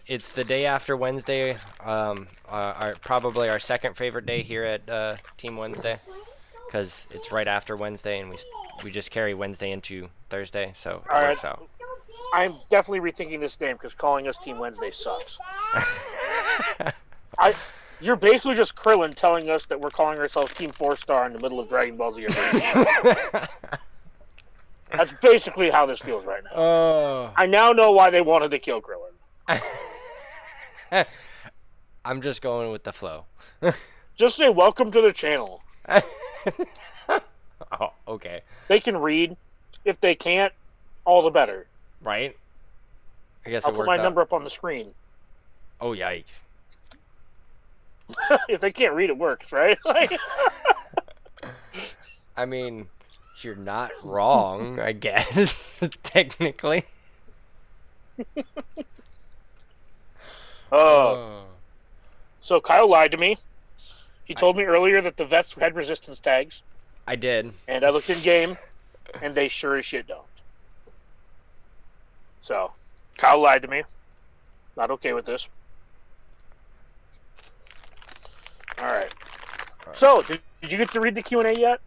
It's the day after Wednesday. Probably our second favorite day here at Team Wednesday, because it's right after Wednesday, and we just carry Wednesday into Thursday, so it works out. I'm definitely rethinking this name because calling us Team Wednesday sucks. You're basically just Krillin telling us that we're calling ourselves Team 4-Star in the middle of Dragon Ball Z. That's basically how this feels right now. Oh. I now know why they wanted to kill Krillin. I'm just going with the flow. Just say welcome to the channel. Oh, okay. They can read. If they can't, all the better. Right? I guess I'll put my number up on the screen. Oh, yikes. If they can't read, it works, right? I mean, you're not wrong, I guess, technically. So Kyle lied to me. He told me earlier that the vets had resistance tags. I did. And I looked in game, and they sure as shit don't. So, Kyle lied to me. Not okay with this. Alright. So, did you get to read the Q&A yet?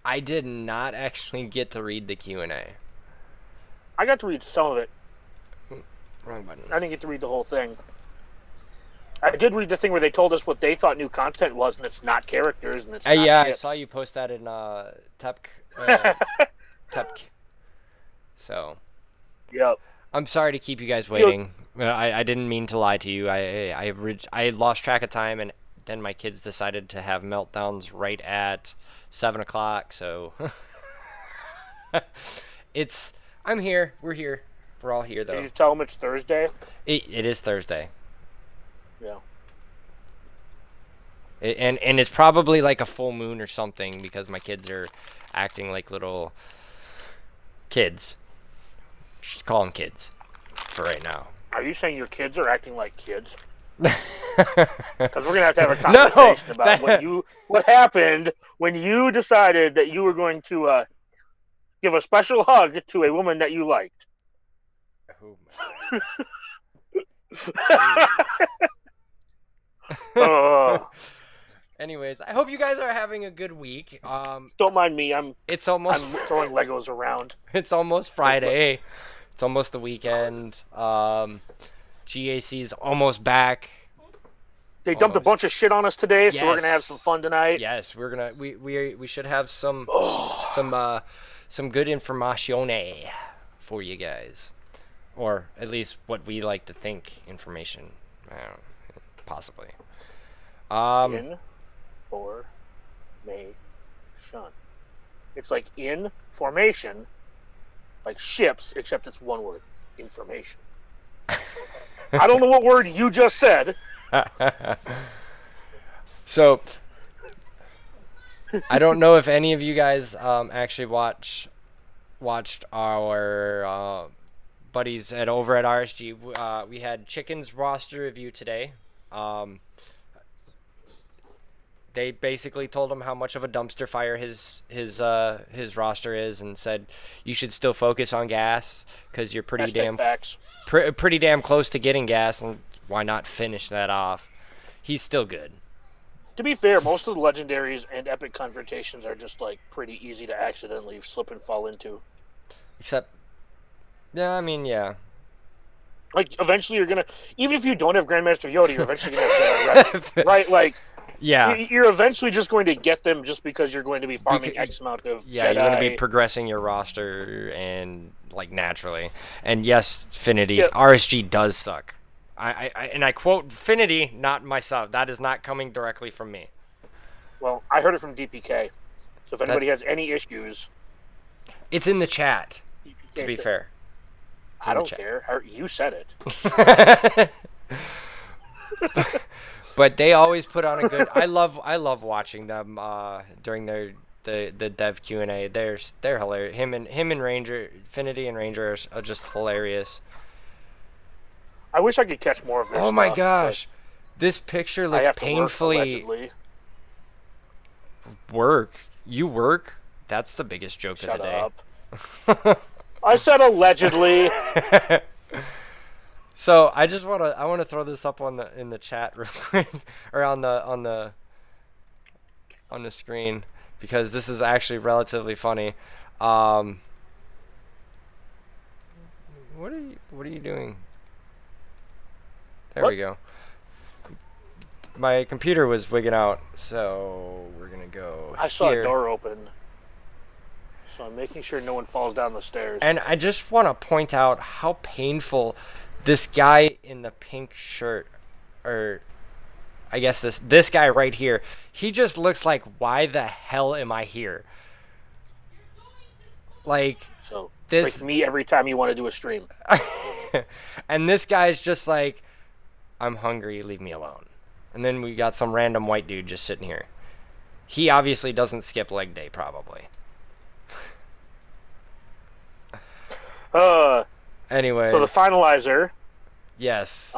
I did not actually get to read the Q&A. I got to read some of it. Wrong button. I didn't get to read the whole thing. I did read the thing where they told us what they thought new content was, and it's not characters, and it's not yeah, ships. I saw you post that in Tepk. So. Yep. I'm sorry to keep you guys waiting. I didn't mean to lie to you. I lost track of time, and then my kids decided to have meltdowns right at 7 o'clock. So I'm here. We're here. We're all here, though. Did you tell them it's Thursday? It is Thursday. Yeah. And it's probably like a full moon or something because my kids are acting like little kids. Just call them kids for right now. Are you saying your kids are acting like kids? Because we're gonna have to have a conversation about what happened when you decided that you were going to give a special hug to a woman that you liked. Anyways, I hope you guys are having a good week. Don't mind me. I'm throwing Legos around. It's almost Friday. It's almost the weekend. GAC's almost back. They dumped a bunch of shit on us today, so we're gonna have some fun tonight. Yes, we're gonna. We should have some good information for you guys, or at least what we like to think information. I don't know, possibly. Information. It's like in formation, like ships, except it's one word. Information. I don't know what word you just said. So, I don't know if any of you guys actually watched our buddies over at RSG. We had Chicken's roster review today. They basically told him how much of a dumpster fire his roster is, and said you should still focus on gas because you're pretty damn close to getting gas, and why not finish that off? He's still good. To be fair, most of the legendaries and epic confrontations are just like pretty easy to accidentally slip and fall into. Except, yeah. Like eventually you're gonna, even if you don't have Grandmaster Yoda, you're eventually gonna have to right? Like. Yeah. You're eventually just going to get them just because you're going to be farming X amount of Jedi. You're going to be progressing your roster and like naturally. And yes, Finity's RSG does suck. I quote Finity, not myself. That is not coming directly from me. Well, I heard it from DPK. So if anybody has any issues, it's in the chat. DPK to be fair, I don't care. You said it. But they always put on a good. I love watching them during the dev Q&A. They're hilarious. Him and Ranger, Finity and Ranger are just hilarious. I wish I could catch more of this. Oh my gosh, this picture looks painfully. Work? You work? That's the biggest joke of the day. Shut up. I said allegedly. So I wanna throw this up in the chat real quick, or on the screen, because this is actually relatively funny. Um, what are you doing? There What? we go. My computer was wigging out, so we're gonna go I saw a door open, so I'm making sure no one falls down the stairs. And I just want to point out how painful this guy in the pink shirt, or I guess this guy right here, he just looks like, why the hell am I here? Like, so this, like me every time you want to do a stream. and this guy's just like, I'm hungry, leave me alone. And then we got some random white dude just sitting here. He obviously doesn't skip leg day, probably. Anyways. So the finalizer. Yes.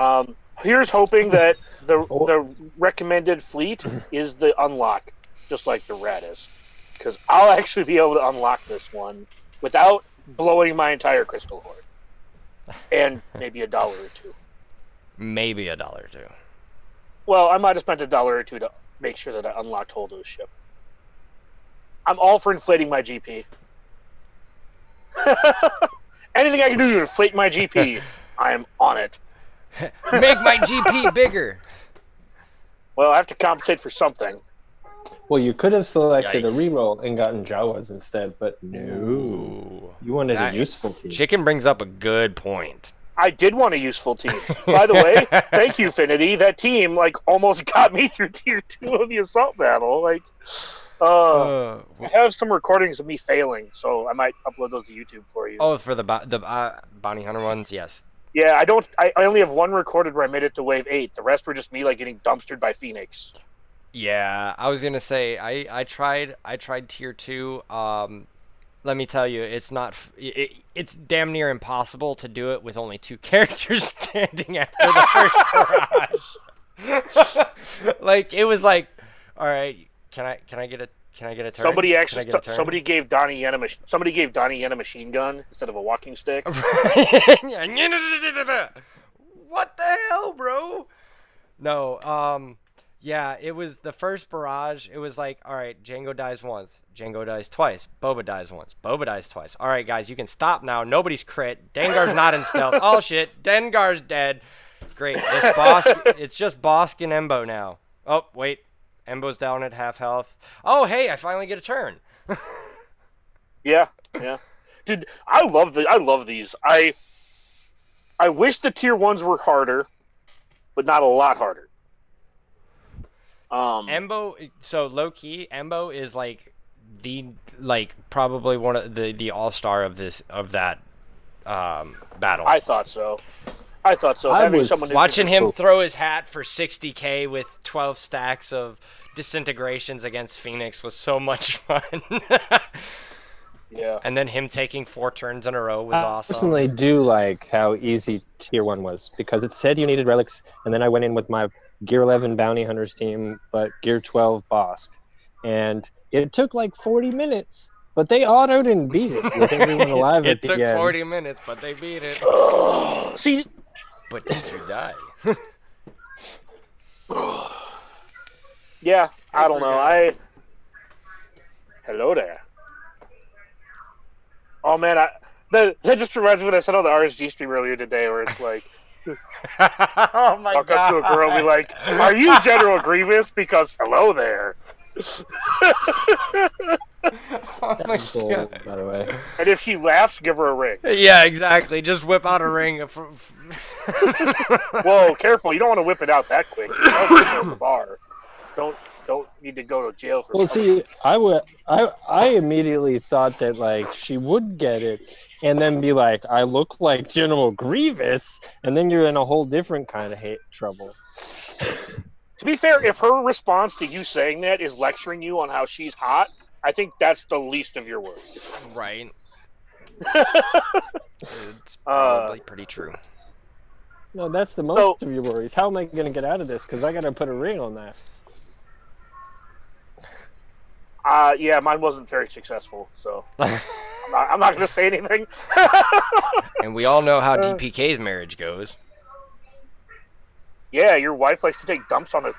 Here's hoping that the recommended fleet is the unlock, just like the rat is, because I'll actually be able to unlock this one without blowing my entire crystal hoard, and maybe $1 or $2. Maybe $1 or $2. Well, I might have spent $1 or $2 to make sure that I unlocked hold of the ship. I'm all for inflating my GP. Anything I can do to inflate my GP, I am on it. Make my GP bigger. Well, I have to compensate for something. Well, you could have selected Yikes. a reroll and gotten Jawas instead, but no. Ooh. You wanted a useful team. Chicken brings up a good point. I did want a useful team. By the way, thank you, Finity. That team almost got me through tier 2 of the assault battle. I have some recordings of me failing, so I might upload those to YouTube for you. Oh, for the bounty hunter ones, yes. Yeah, I only have one recorded where I made it to wave 8. The rest were just me getting dumpstered by Phoenix. Yeah, I was gonna say I tried tier 2. Let me tell you, it's not. It's damn near impossible to do it with only 2 characters standing after the first barrage. It was like, all right, can I get a turn? Somebody gave Donnie Yen a machine gun instead of a walking stick. What the hell, bro? No, yeah, it was the first barrage. It was like, all right, Django dies once, Django dies twice, Boba dies once, Boba dies twice. All right, guys, you can stop now. Nobody's crit. Dengar's not in stealth. Oh shit, Dengar's dead. Great. It's just Bosk and Embo now. Oh wait, Embo's down at half health. Oh hey, I finally get a turn. Yeah. Dude, I love these. I wish the tier 1s were harder, but not a lot harder. Embo, so low key, Embo is probably one of the all-star of that battle. I thought so. Watching him throw his hat for 60k with 12 stacks of disintegrations against Phoenix was so much fun. Yeah. And then him taking 4 turns in a row was awesome. I personally do like how easy tier 1 was, because it said you needed relics, and then I went in with my Gear 11 Bounty Hunters team, but Gear 12 Bosk. And it took 40 minutes, but they autoed and beat it with everyone alive at the end. It took 40 minutes, but they beat it. See? But did you die? Yeah, I don't know. Hello there. Oh man, that just reminds me when I said on the RSG stream earlier today, where it's like, oh my walk god! up to a girl and be like, "Are you General Grievous?" Because hello there. Oh my god. By the way. And if she laughs, give her a ring. Yeah, exactly. Just whip out a ring. Whoa, careful! You don't want to whip it out that quick. You don't go to the bar. Don't need to go to jail for. Well, see, I immediately thought that she would get it, and then be like, I look like General Grievous, and then you're in a whole different kind of trouble. To be fair, if her response to you saying that is lecturing you on how she's hot, I think that's the least of your worries. Right. It's probably pretty true. No, that's the most of your worries. How am I going to get out of this? Because I got to put a ring on that. Yeah, mine wasn't very successful, so I'm not going to say anything. And we all know how DPK's marriage goes. Yeah, your wife likes to take dumps on a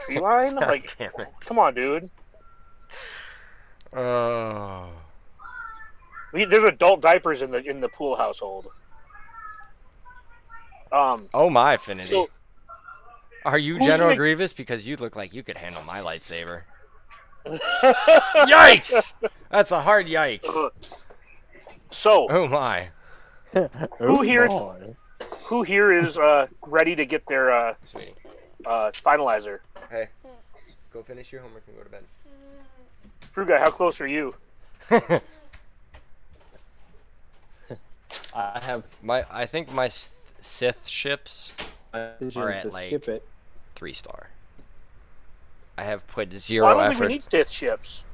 tree line. Like, damn it. Come on, dude. Oh. There's adult diapers in the pool household. Oh my, Affinity. So, are you General Grievous? Because you look like you could handle my lightsaber. Yikes! That's a hard yikes. So. Oh my. Who here is ready to get their finalizer? Hey, go finish your homework and go to bed. Fruit Guy, how close are you? I think my Sith ships are at like 3-star. I have put 0 I don't effort. think we need Sith ships.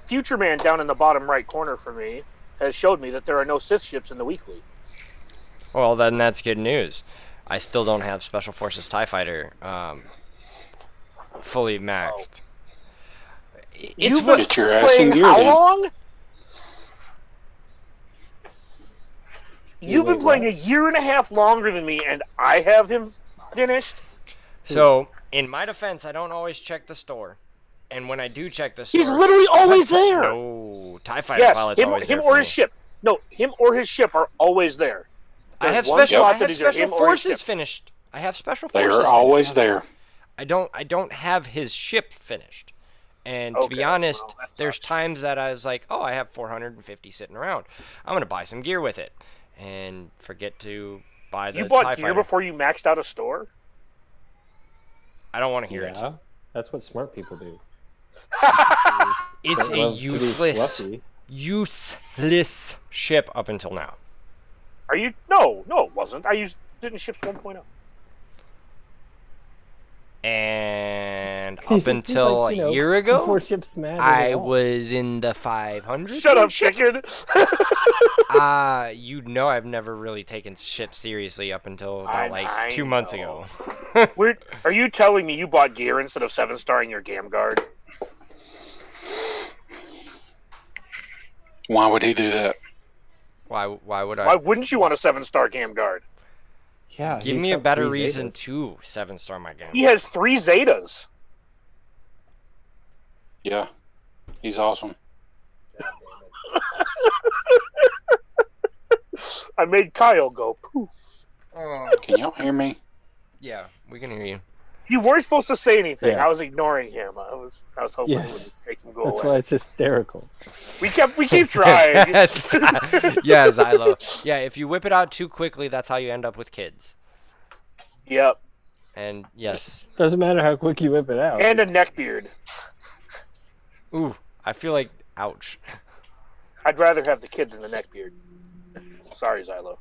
Future Man down in the bottom right corner for me has showed me that there are no Sith ships in the weekly. Well, then that's good news. I still don't have Special Forces TIE Fighter fully maxed. You've been playing how long? You've been playing a year and a half longer than me, and I have him finished? So, in my defense, I don't always check the store. And when I do check the store... He's literally always there! No, TIE Fighter pilot's always there. Him or his ship. No, him or his ship are always there. I have Special Forces finished. I have Special Forces They're always there. I don't have his ship finished. And to be honest, there's times that I was like, oh, I have 450 sitting around. I'm going to buy some gear with it. And forget to buy the TIE Fighter. You bought gear before you maxed out a store? I don't want to hear it. Yeah, that's what smart people do. It's a useless ship up until now. Are you? No, it wasn't. I used it in Ships 1.0. And up until a year ago, I was in the 500. Shut up, chicken! I've never really taken ships seriously up until about 2 months ago. Are you telling me you bought gear instead of 7-starring your Gam Guard? Why would he do that? Why would I? Why wouldn't you want a 7-star Gam Guard? Yeah, give me a better reason to 7-star my Gam. He has 3 Zetas. Yeah, he's awesome. I made Kyle go poof. Can y'all hear me? Yeah, we can hear you. You weren't supposed to say anything. Yeah. I was ignoring him. I was hoping it would make him go away. That's why it's hysterical. We keep trying. Yeah, Xylo. Yeah, if you whip it out too quickly, that's how you end up with kids. Yep. And yes. Doesn't matter how quick you whip it out. And a neckbeard. Ooh, I feel like, ouch. I'd rather have the kid than the neckbeard. Sorry, Xylo.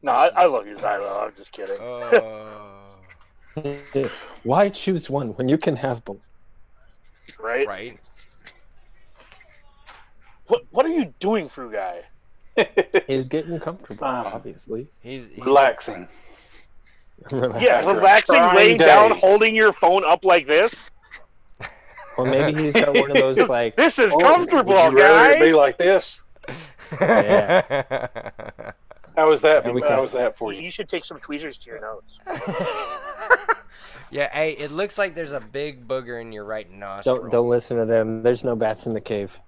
No, I love you, Xylo. I'm just kidding. Why choose one when you can have both? Right? Right. What are you doing, Fruit Guy? He's getting comfortable, obviously. He's relaxing. Yeah, relaxing, laying down, holding your phone up like this. Or maybe he's got one of those like. This is comfortable, would you guys. rather it be like this? Yeah. How was that? How was that for you? You should take some tweezers to your nose. Yeah, hey, it looks like there's a big booger in your right nostril. Don't listen to them. There's no bats in the cave.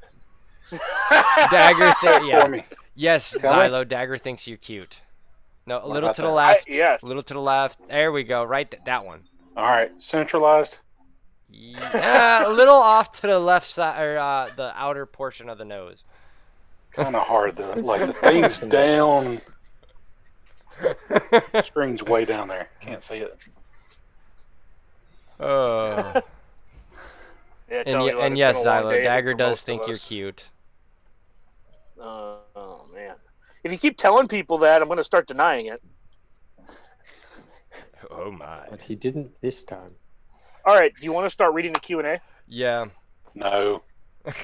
Dagger, yeah. For me. Yes, Xylo, Dagger thinks you're cute. No, a little to the left. Yes. A little to the left. There we go. Right, that one. All right, centralized. Yeah, a little off to the left side, or the outer portion of the nose. Kind of hard though. Like the thing's down. Screen's way down there. Can't see it. Oh. Yeah, and yes, Xylo, Dagger does think you're cute. Oh man! If you keep telling people that, I'm going to start denying it. Oh my! But he didn't this time. All right, do you want to start reading the Q&A? Yeah. No. It's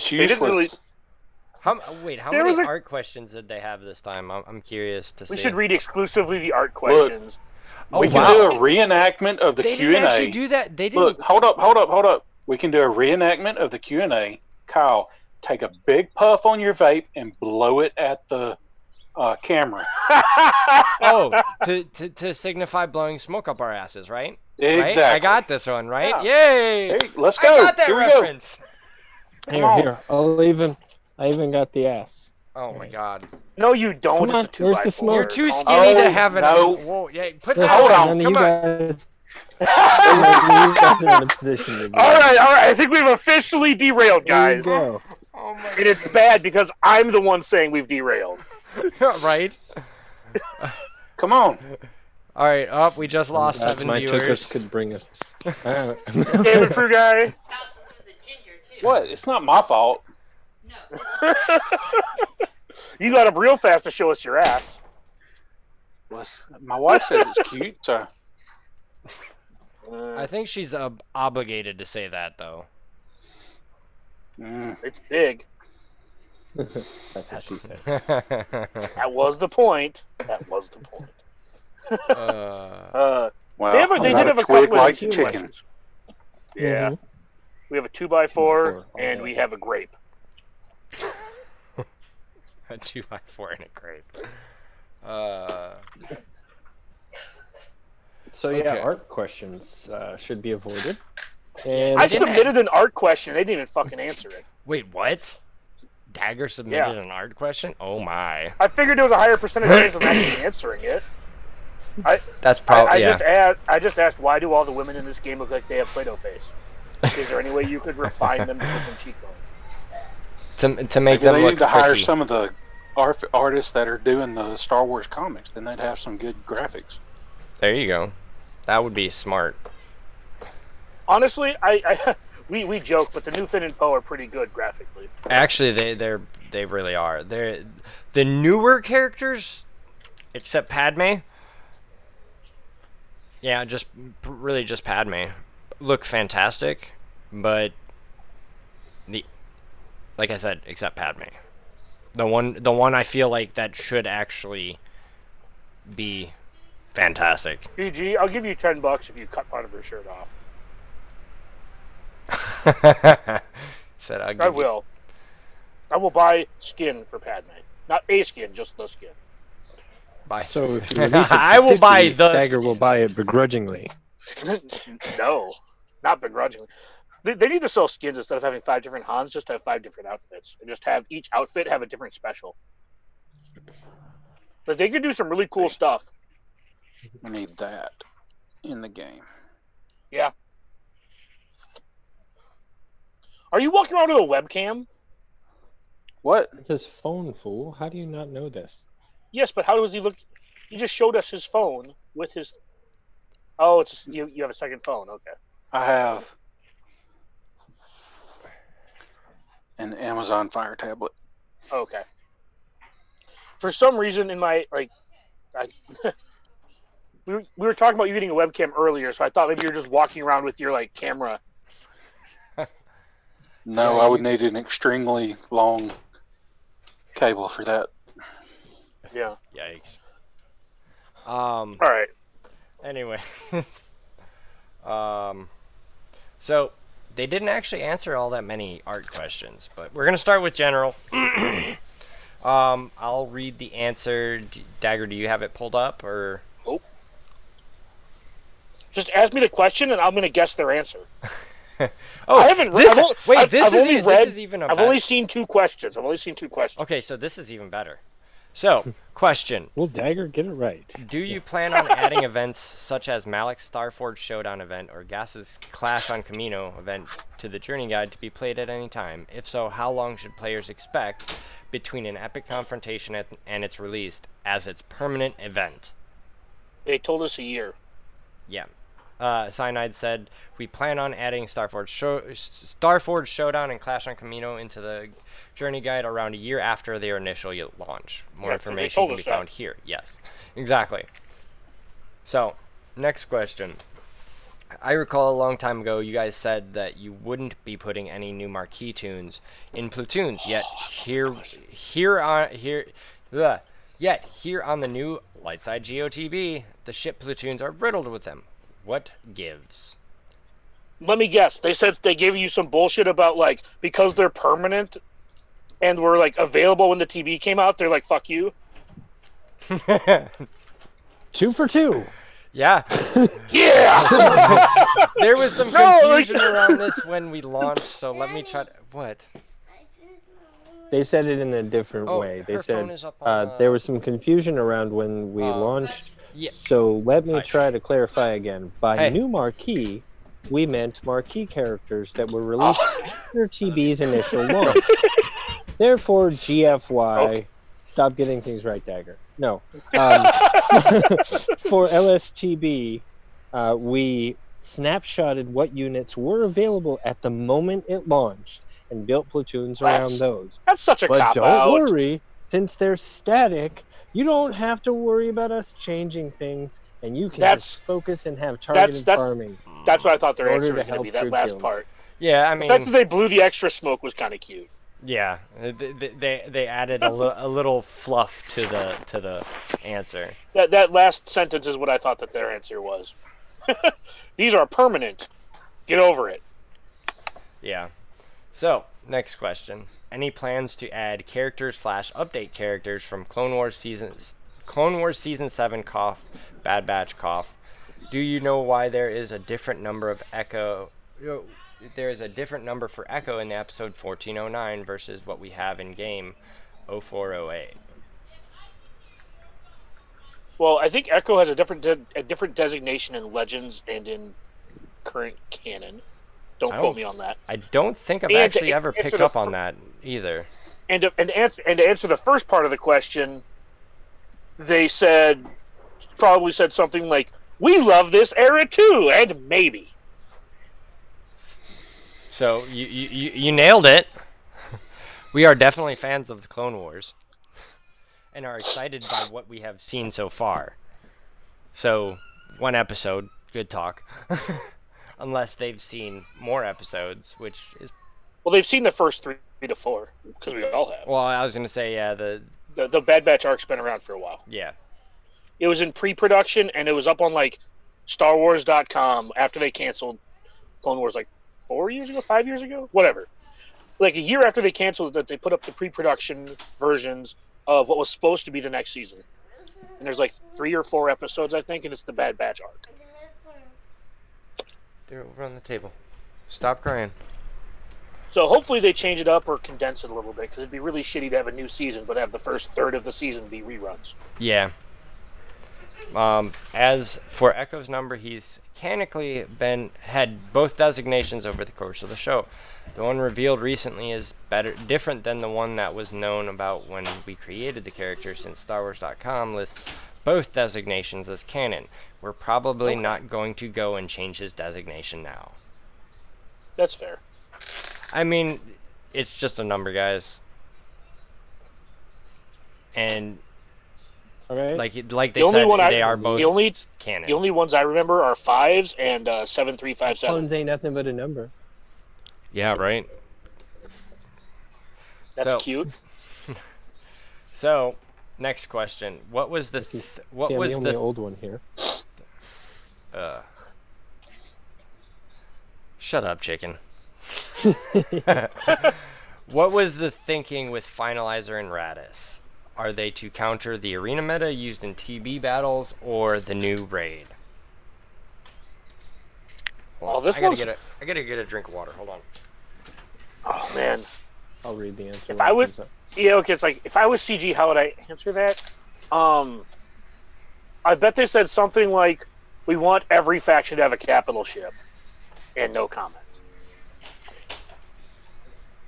They didn't really. useless. How many art questions did they have this time? I'm curious to see. We should read exclusively the art questions. Oh, We can do a reenactment of the They Q&A. didn't actually do that. They didn't. Look, hold up. We can do a reenactment of the Q&A. Kyle, take a big puff on your vape and blow it at the camera. Oh, to signify blowing smoke up our asses, right? Exactly. Right? I got this one, right? Yeah. Yay! Hey, let's go. I got that Here we reference. Here. I even got the ass. Oh my god. No, you don't. Come on, It's a 2x4. where's the smoke? You're too skinny to have it. No. Whoa, yeah, put Listen, that Hold on. on, none of Come you on. guys- none of you guys are in a position to go. All right. I think we've officially derailed, There you guys. go. Oh my And it's bad because I'm the one saying we've derailed. god. Right? Come on. All right, up. We just lost Glad 7 my viewers. chokers could bring us. Damn it, Fruit Guy. About to lose a ginger too. What? It's not my fault. No. You got up real fast to show us your ass. My wife says it's cute, so I think she's obligated to say that, though. It's big. That's what she said. That was the point. well, They did have a twig couple like of chickens. Yeah. Mhm. We have a 2x4 2x4, and we have a grape. A 2x4 and a grape. So yeah, Okay. art questions should be avoided. And I submitted an art question. They didn't even fucking answer it. Wait, what? Dagger submitted an art question? Oh my. I figured there was a higher percentage chance of actually answering it. That's probably I just asked, why do all the women in this game look like they have Play-Doh face? Is there any way you could refine them to different cheekbones? to make Maybe them they look need to hire pretty. some of the artists that are doing the Star Wars comics. Then they'd have some good graphics. There you go. That would be smart. Honestly, we joke, but the new Finn and Poe are pretty good graphically. Actually, they really are. They're the newer characters, except Padme. Yeah, really just Padme, look fantastic, but like I said, except Padme, the one I feel like that should actually be fantastic. PG, I'll give you $10 if you cut part of her shirt off. Said I will. I will buy skin for Padme. Not a skin, just the skin. Buy. so if you release it for I will 50, buy the Dagger will buy it begrudgingly. No, not begrudgingly. They need to sell skins instead of having 5 different Hans, just have 5 different outfits. And just have each outfit have a different special. But they could do some really cool stuff. We need that in the game. Yeah. Are you walking around with a webcam? What? It's his phone, fool. How do you not know this? Yes, but how does he look? He just showed us his phone with his... Oh, it's you have a second phone. Okay. I have an Amazon Fire tablet. Okay. For some reason, in my we were talking about you getting a webcam earlier, so I thought maybe you're just walking around with your camera. No, Yeah, I would need an extremely long cable for that. Yeah. Yikes. All right. Anyway, so they didn't actually answer all that many art questions, but we're gonna start with general. I'll read the answer. Dagger, do you have it pulled up or? Nope. Just ask me the question, and I'm gonna guess their answer. Oh, I haven't. this, I've, wait, I've, this I've is only e- read, this is even a I've bet- only seen 2 questions. Okay, so this is even better. So, question. Will Dagger get it right? Do you plan on adding events such as Malik's Starforge Showdown event or Gas's Clash on Camino event to the Journey Guide to be played at any time? If so, how long should players expect between an epic confrontation and its release as its permanent event? They told us a year. Yeah. Cyanide said, we plan on adding Starforge Showdown and Clash on Camino into the Journey Guide around a year after their initial launch. More Yeah, they information told can be us that. found here. Yes, exactly. So, next question. I recall a long time ago you guys said that you wouldn't be putting any new marquee tunes in platoons, yet here on the new Lightside GOTB, the ship platoons are riddled with them. What gives? Let me guess. They said they gave you some bullshit about because they're permanent, and were like available when the TB came out, they're like, "Fuck you." 2 for 2. Yeah. Yeah. There was some confusion around this when we launched, so let me try to... What? They said it in a different way. They her said phone is up on, there was some confusion around when we launched. Yeah. So let me Hush. try to clarify again. By Hey. new marquee, we meant marquee characters that were released after TB's initial launch. Therefore, GFY, Okay. stop getting things right, Dagger. No. For LSTB, we snapshotted what units were available at the moment it launched and built platoons around those. That's such a But cop-out. don't worry, since they're static, you don't have to worry about us changing things, and you can just focus and have targeted farming. That's what I thought their in answer order was to going to be, help that your last guild. part. Yeah, I The mean... fact that they blew the extra smoke was kind of cute. Yeah, they added a little fluff to the answer. That last sentence is what I thought that their answer was. These are permanent. Get over it. Yeah. So, next question. Any plans to add characters/update characters from Clone Wars Season 7 cough, Bad Batch cough? Do you know why there is a different number of Echo... There is a different number for Echo in the episode 1409 versus what we have in game 0408. Well, I think Echo has a different designation in Legends and in current canon. Don't quote me on that. I don't think I've actually ever picked up on that either. And to answer the first part of the question, they probably said something like, "We love this era too," and maybe. So you nailed it. We are definitely fans of the Clone Wars and are excited by what we have seen so far. So, one episode, good talk. Unless they've seen more episodes, which is... Well, they've seen the first 3 to 4, because we all have. Well, I was going to say, yeah, the Bad Batch arc's been around for a while. Yeah. It was in pre-production, and it was up on, like, StarWars.com after they canceled Clone Wars, like, 4 years ago, 5 years ago, whatever. Like a year after they canceled it, they put up the pre-production versions of what was supposed to be the next season. And there's like 3 or 4 episodes, I think, and it's the Bad Batch arc. They're over on the table. Stop crying. So hopefully they change it up or condense it a little bit, because it'd be really shitty to have a new season, but have the first third of the season be reruns. Yeah. As for Echo's number, he's mechanically had both designations over the course of the show. The one revealed recently is different than the one that was known about when we created the character, since StarWars.com lists both designations as canon. We're probably not going to go and change his designation now. That's fair. I mean, it's just a number, guys. And like they said, they are both canon. The only ones I remember are 5s and 7357. Clones ain't nothing but a number. Yeah, right. That's cute. So, next question: what was the I'm the only old one here? Shut up, chicken. What was the thinking with Finalizer and Radis? Are they to counter the arena meta used in TB battles or the new raid? Well, I gotta get a drink of water. Hold on. Oh man, I'll read the answer. If I would, it's like if I was CG, how would I answer that? I bet they said something like, "We want every faction to have a capital ship," and no comment.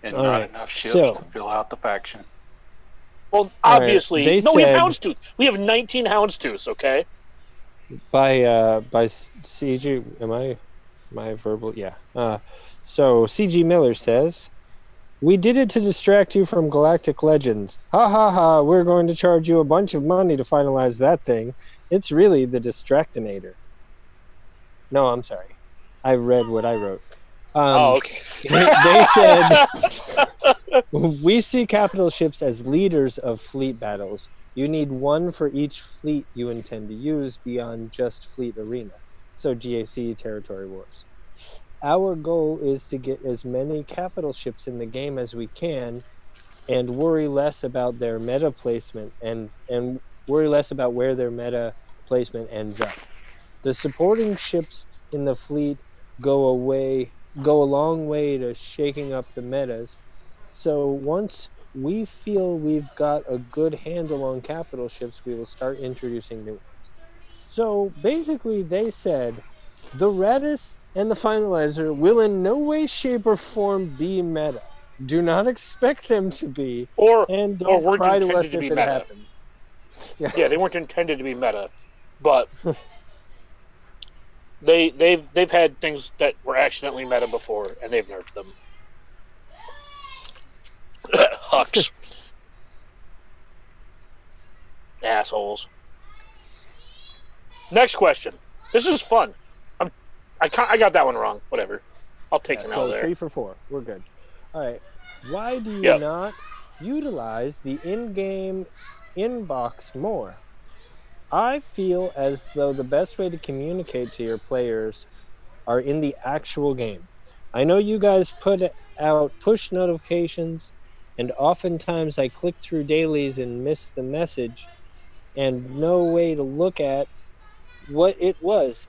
And not enough ships to fill out the faction. Well, obviously, we have Houndstooth. We have 19 Houndstooths. Okay. By CG, am I verbal? Yeah. So CG Miller says, "We did it to distract you from Galactic Legends. Ha ha ha! We're going to charge you a bunch of money to finalize that thing. It's really the Distractinator." No, I'm sorry. I read what I wrote. Okay. They said, "We see capital ships as leaders of fleet battles. You need one for each fleet you intend to use beyond just Fleet Arena, so GAC Territory Wars. Our goal is to get as many capital ships in the game as we can, and worry less about their meta placement and worry less about where their meta placement ends up. The supporting ships in the fleet go a long way to shaking up the metas. So once we feel we've got a good handle on capital ships, we will start introducing new ones. So basically, they said the Radis and the Finalizer will in no way, shape, or form be meta. Do not expect them to be, or and don't weren't cry to intended us to if be it meta. happens. Yeah, they weren't intended to be meta, but they've had things that were accidentally meta before, and they've nerfed them. Hux. Assholes. Next question. This is fun. I got that one wrong. Whatever. I'll take him out So there. 3 for 4. We're good. All right. Why do you Yep. not utilize the in-game inbox more? I feel as though the best way to communicate to your players are in the actual game. I know you guys put out push notifications, and oftentimes I click through dailies and miss the message, and no way to look at what it was.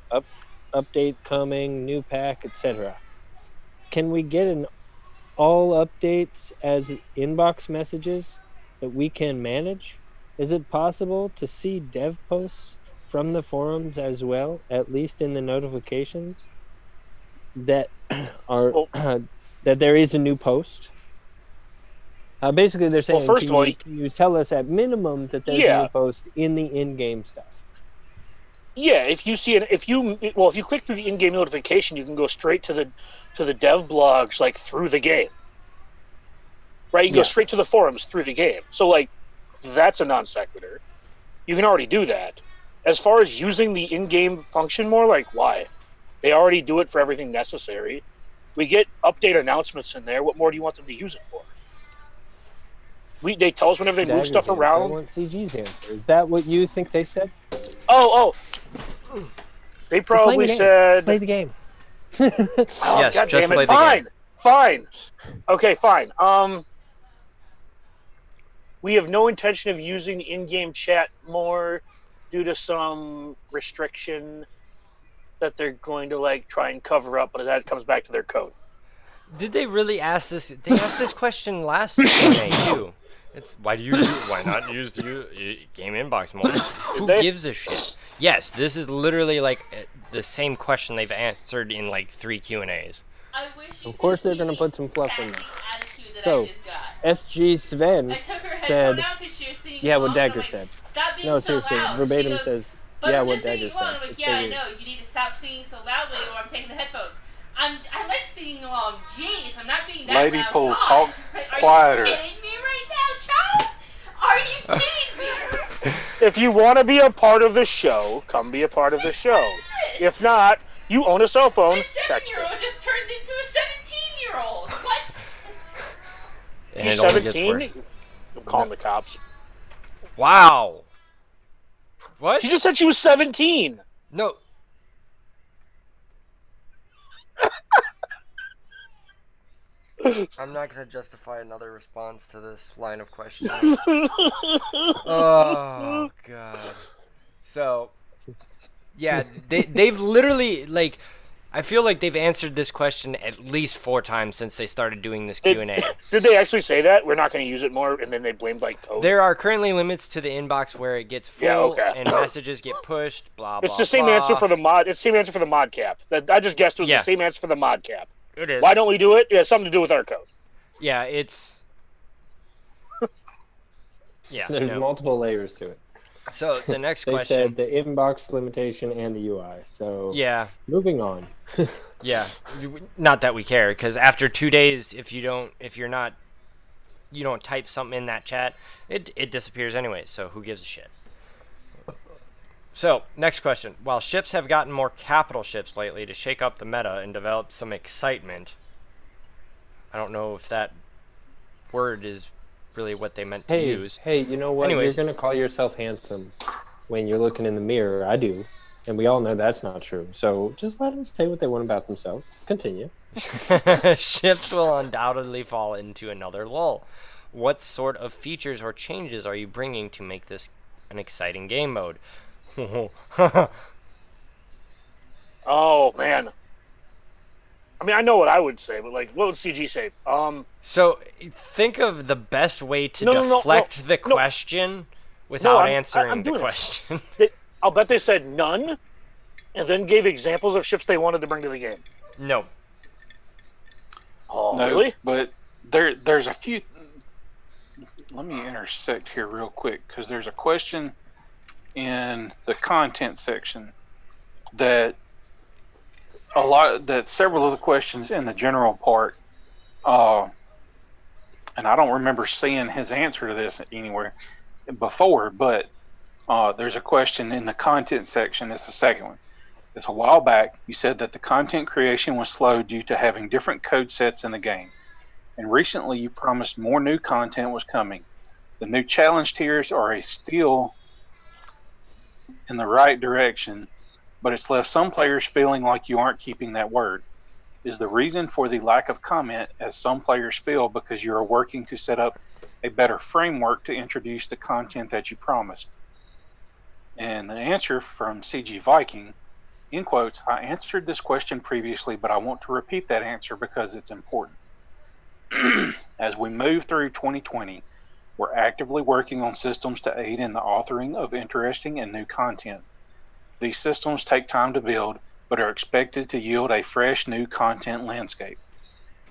Update coming, new pack, etc. Can we get an all updates as inbox messages that we can manage? Is it possible to see dev posts from the forums as well, at least in the notifications, that are Well, that there is a new post? Basically, they're saying, first of all, can you tell us at minimum that there's a new yeah, post in the in-game stuff? yeah. If you see if you click through the in-game notification, you can go straight to the dev blogs like through the game. Right, you can go straight to the forums through the game. So like, that's a non sequitur. You can already do that. As far as using the in-game function more, like why? They already do it for everything necessary. We get update announcements in there. What more do you want them to use it for? They tell us whenever they move stuff around. I want CG's answer. Is that what you think they said? Oh. They probably said play the game. Yes, God just damn it. play the game. Fine. Okay, fine. We have no intention of using in-game chat more due to some restriction that they're going to like try and cover up, but that comes back to their code. Did they really ask this? They asked this question last Q&A too. It's why not use the game inbox more? Who gives a shit? Yes, this is literally like the same question they've answered in like 3 Q&As. Of course, they're gonna put some fluff in there. So, SG Sven said, "Yeah, what Dagger said." No, seriously, verbatim says, "Yeah, what Dagger said." I'm like, yeah, I know. You need to stop singing so loudly, or I'm taking the headphones. I like singing along. Jeez, I'm not being that Lady loud. Pole, Gosh. talk Are quieter. you kidding me right now, child? Are you kidding me? If you want to be a part of the show, come be a part of the show. If not, you own a cell phone. This 7-year-old just turned into a 17-year-old. What? And She's it only gets 17? worse. I'm calling the cops. Wow. What? She just said she was 17. No. I'm not going to justify another response to this line of questioning. Oh, God. So, yeah, they've literally, like, I feel like they've answered this question at least 4 times since they started doing this Q&A. Did they actually say that? We're not going to use it more, and then they blamed, like, code? There are currently limits to the inbox where it gets full and messages get pushed, blah, blah, It's the same answer for the mod. It's the same answer for the mod cap. I just guessed it was the same answer for the mod cap. It is. Why don't we do it? It has something to do with our code. Yeah, it's... Yeah. There's multiple layers to it. So, the next They question... said the inbox limitation and the UI, so... Yeah. Moving on. Yeah. Not that we care, because after 2 days, if you don't type something in that chat, it disappears anyway, so who gives a shit? So, next question. While ships have gotten more capital ships lately to shake up the meta and develop some excitement, I don't know if that word is really what they meant to use. Hey, you know what? Anyways. You're going to call yourself handsome when you're looking in the mirror. I do. And we all know that's not true. So just let them say what they want about themselves. Continue. Ships will undoubtedly fall into another lull. What sort of features or changes are you bringing to make this an exciting game mode? Oh man. I mean, I know what I would say, but like, what would CG say? So think of the best way to No, deflect the question without answering the question. I'll bet they said none, and then gave examples of ships they wanted to bring to the game. No. Oh, no, really? But there's a few. Let me intersect here real quick because there's a question in the content section that several of the questions in the general part, and I don't remember seeing his answer to this anywhere before, but there's a question in the content section. It's the second one. It's a while back. You said that the content creation was slow due to having different code sets in the game. And recently you promised more new content was coming. The new challenge tiers are a steal in the right direction, but it's left some players feeling like you aren't keeping that word. Is the reason for the lack of comment, as some players feel, because you are working to set up a better framework to introduce the content that you promised? And the answer from CG Viking, in quotes, I answered this question previously, but I want to repeat that answer because it's important. As we move through 2020, we're actively working on systems to aid in the authoring of interesting and new content. These systems take time to build, but are expected to yield a fresh new content landscape.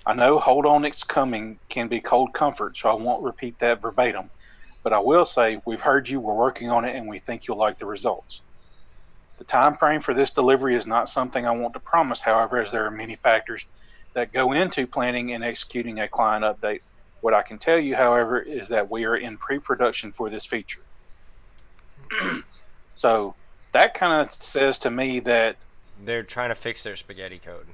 I know hold on it's coming can be cold comfort, so I won't repeat that verbatim, but I will say we've heard you, we're working on it, and we think you'll like the results. The time frame for this delivery is not something I want to promise, however, as there are many factors that go into planning and executing a client update. What I can tell you, however, is that we are in pre-production for this feature. So that kind of says to me that they're trying to fix their spaghetti code.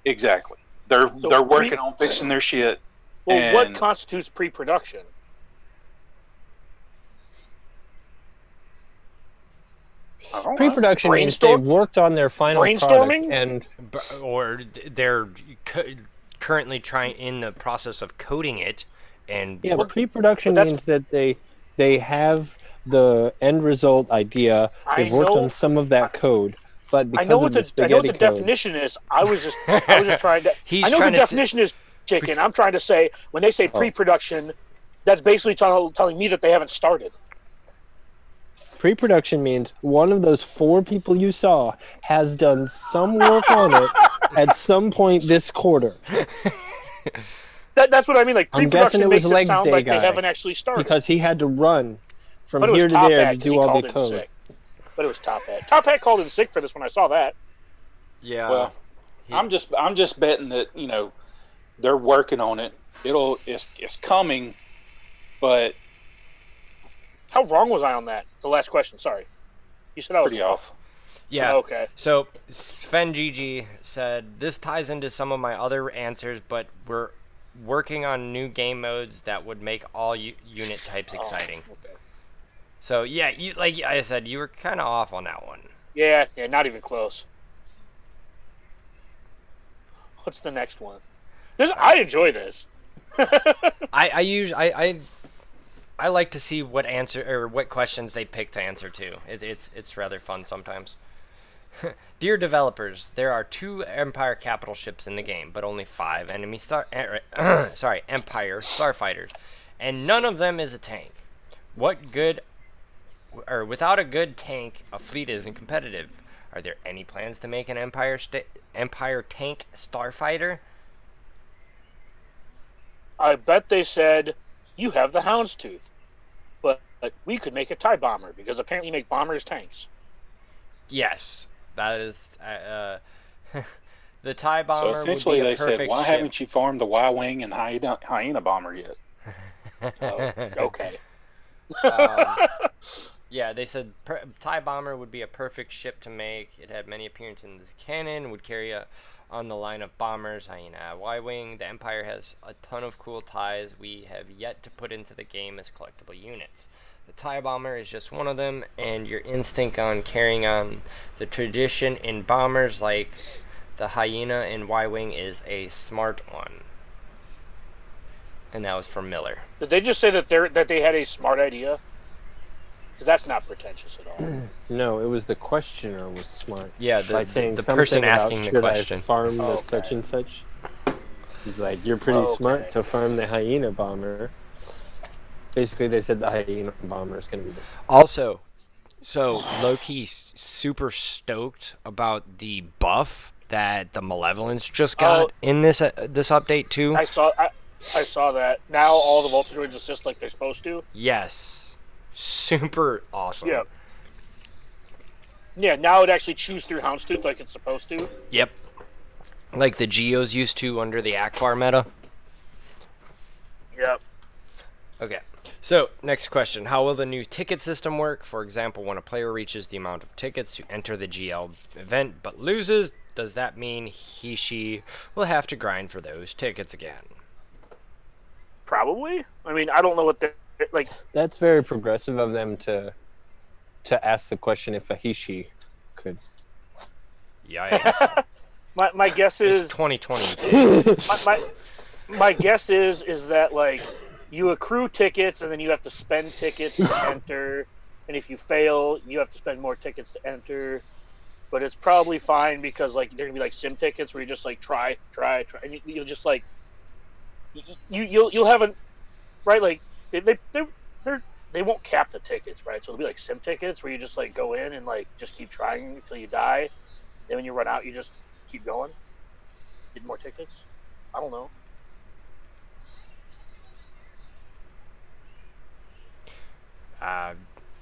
Exactly. They're working on fixing their shit. Well, what constitutes pre-production? Pre-production means they've worked on their final brainstorming, or they're currently in the process of coding it, and pre-production means that they have the end result idea. They've worked on some of that code, but because I know what the definition is. I was just trying to. I know what the definition is, chicken. I'm trying to say when they say pre-production, that's basically telling me that they haven't started. Pre-production means one of those 4 people you saw has done some work on it at some point this quarter. That's what I mean. Like pre-production makes it sound like they haven't actually started. Because he had to run from here to there to do all the code. Sick. But it was Top Hat. Top Hat called in sick for this when I saw that. Yeah. Well, I'm just betting that they're working on it. It's coming, but. How wrong was I on that? The last question, sorry. You said I was pretty off. Yeah. Okay. So Sven Gigi said, this ties into some of my other answers, but we're working on new game modes that would make all unit types exciting. Okay. So yeah, like I said, you were kind of off on that one. Yeah, not even close. What's the next one? I enjoy this. I like to see what questions they pick to answer to. It's rather fun sometimes. Dear developers, there are 2 Empire capital ships in the game, but only 5 enemy Empire starfighters, and none of them is a tank. Without a good tank, a fleet isn't competitive. Are there any plans to make an Empire tank starfighter? I bet they said you have the Houndstooth, but we could make a TIE bomber because apparently you make bombers tanks. Yes, that is the TIE bomber. So essentially, would be a they said, "Why ship. haven't you farmed the Y-wing and hyena bomber yet?" Okay. Yeah, they said TIE bomber would be a perfect ship to make. It had many appearances in the canon. Would carry on the line of bombers, hyena, Y-wing. The Empire has a ton of cool TIEs we have yet to put into the game as collectible units. The TIE bomber is just one of them, and your instinct on carrying on the tradition in bombers like The hyena in Y-Wing is a smart one. And that was from Miller. Did they just say that they had a smart idea? Because that's not pretentious at all. No, it was the questioner was smart. Yeah, by saying the person asking the question. I farm the such and such? He's like, you're pretty smart to farm the hyena bomber. Basically, they said the hyena bomber is going to be the... Also, so low-key super stoked about the buff that the Malevolence just got in this update too. I saw that. Now all the voltage droids assist like they're supposed to. Yes. Super awesome. Yeah. Yeah, now it actually chews through Houndstooth like it's supposed to. Yep. Like the Geos used to under the Akbar meta. Yep. Okay. So, next question. How will the new ticket system work? For example, when a player reaches the amount of tickets to enter the GL event but loses, does that mean she will have to grind for those tickets again? Probably. I mean, I don't know what they're like. That's very progressive of them to ask the question if a he/she could. Yikes. my guess is it's 2020. my guess is that like you accrue tickets and then you have to spend tickets to enter, and if you fail, you have to spend more tickets to enter. But it's probably fine because like they're gonna be like sim tickets where you just like try, and you'll just like you'll have a right like they won't cap the tickets, right? So it'll be like sim tickets where you just like go in and like just keep trying until you die. Then when you run out, you just keep going, get more tickets. I don't know.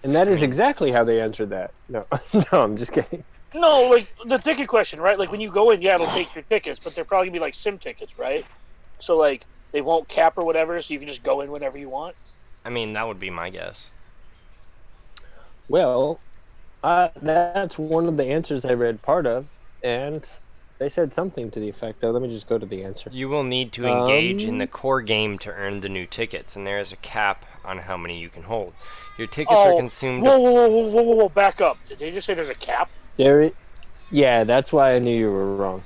And that is exactly how they answered that. No, no, I'm just kidding. No, like the ticket question, right? Like when you go in, yeah, it'll take your tickets, but they're probably gonna be like sim tickets, right? So like they won't cap or whatever, so you can just go in whenever you want. I mean, that would be my guess. Well, that's one of the answers I read part of, and they said something to the effect of, let me just go to the answer. You will need to engage in the core game to earn the new tickets, and there is a cap on how many you can hold. Your tickets are consumed... Whoa, back up. Did they just say there's a cap? Yeah, that's why I knew you were wrong,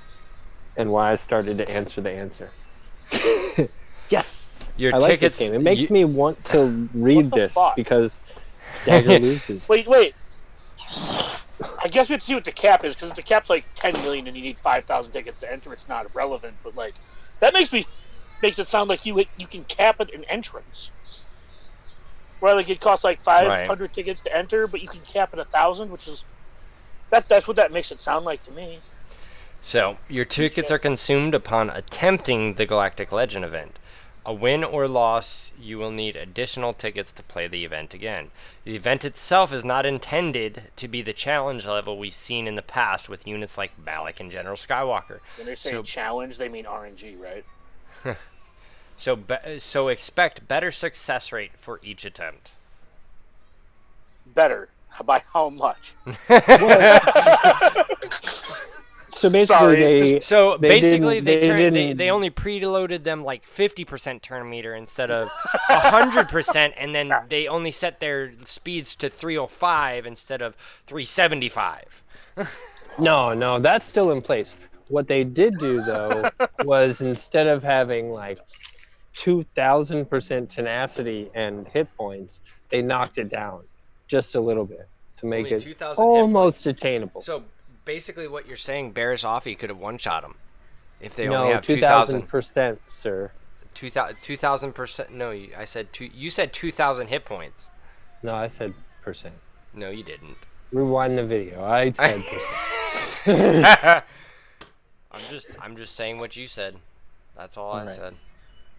and why I started to answer the answer. Yes! Your I like this game. It makes me want to read this because Dagger loses. Wait. I guess we have to see what the cap is, because if the cap's like 10 million and you need 5,000 tickets to enter, it's not relevant. But like, that makes it sound like you can cap it in entrance. Where like it costs like 500 tickets to enter, but you can cap it 1,000, which is that's what that makes it sound like to me. So your tickets are consumed upon attempting the Galactic Legend event. A win or loss, you will need additional tickets to play the event again. The event itself is not intended to be the challenge level we've seen in the past with units like Malak and General Skywalker. When they say challenge, they mean RNG, right? So expect better success rate for each attempt. Better? By how much? So basically, they only preloaded them like 50% turn meter instead of 100%, and then they only set their speeds to 305 instead of 375. No, that's still in place. What they did do though was instead of having like 2,000% tenacity and hit points, they knocked it down just a little bit to make it almost attainable. So basically what you're saying, Barris Offie could have one-shot him if they only have 2,000. 2,000%, sir. 2,000%. No, I said you said 2,000 hit points. No, I said percent. No, you didn't. Rewind the video. I said percent. I'm just saying what you said. That's all I said.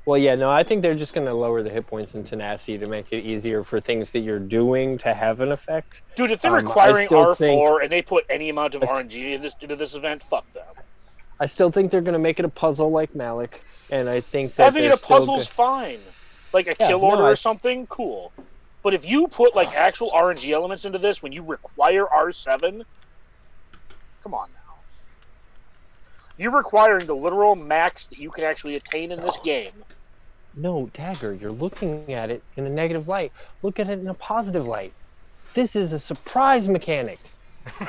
Well, yeah, no, I think they're just going to lower the hit points and tenacity to make it easier for things that you're doing to have an effect. Dude, if they're requiring R4 and they put any amount of RNG into this event, fuck them. I still think they're going to make it a puzzle like Malak, and I think that having it a puzzle's fine. Like a kill order or something, cool. But if you put like actual RNG elements into this when you require R7, come on now. You're requiring the literal max that you can actually attain in this game. No, Dagger, you're looking at it in a negative light. Look at it in a positive light. This is a surprise mechanic.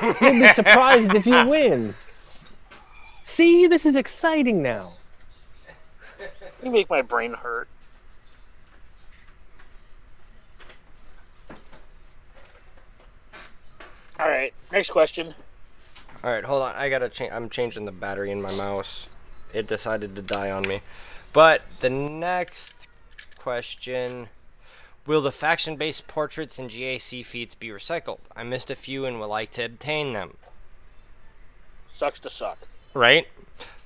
You'll be surprised if you win. See, this is exciting now. You make my brain hurt. All right, next question. All right, hold on. I gotta change. I'm changing the battery in my mouse. It decided to die on me. But the next question: will the faction-based portraits and GAC feats be recycled? I missed a few and would like to obtain them. Sucks to suck. Right.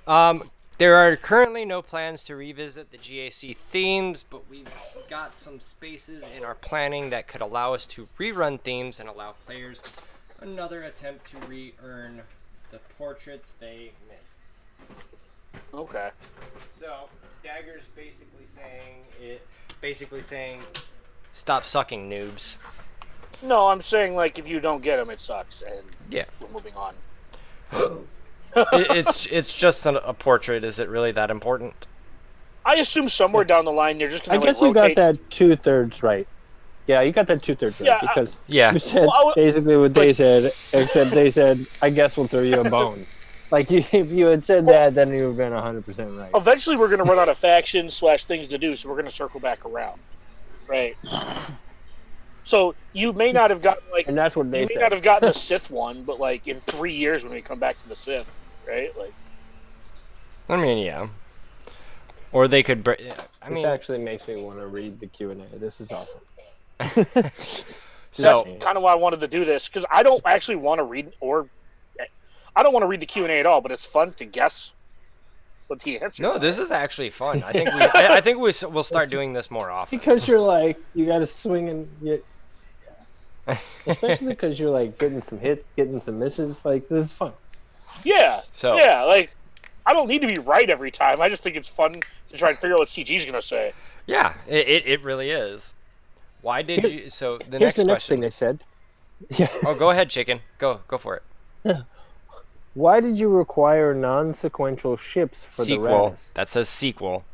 There are currently no plans to revisit the GAC themes, but we've got some spaces in our planning that could allow us to rerun themes and allow players another attempt to re-earn the portraits they missed. Okay. So Dagger's basically saying, stop sucking, noobs. No, I'm saying like if you don't get them, it sucks, and yeah, we're moving on. it's just a portrait. Is it really that important? I assume somewhere down the line they're just going to. I guess you got that 2/3 right. Yeah, you got that 2/3 right, because you said basically what they said, except they said, "I guess we'll throw you a bone." Like if you had said that, then you would have been 100% right. Eventually, we're going to run out of factions / things to do, so we're going to circle back around, right? So you may not have gotten and that's what they you may not have gotten the Sith one, but like in 3 years when we come back to the Sith, right? Like, I mean, yeah. Or they could. This actually makes me want to read the Q&A. This is awesome. So that's kind of why I wanted to do this, because I don't actually want to read I don't want to read the Q&A at all, but it's fun to guess what the answer. No, this is actually fun. I think we'll start doing this more often. Because you're like, you got to swing and especially because you're like getting some hits, getting some misses. Like, this is fun. Yeah. So yeah, like I don't need to be right every time. I just think it's fun to try and figure out what CG's gonna say. Yeah, it really is. Why did you? So here's the next thing they said. Yeah. Oh, go ahead, chicken. Go for it. Yeah. Why did you require non-sequential ships for the Raddus? That says sequel.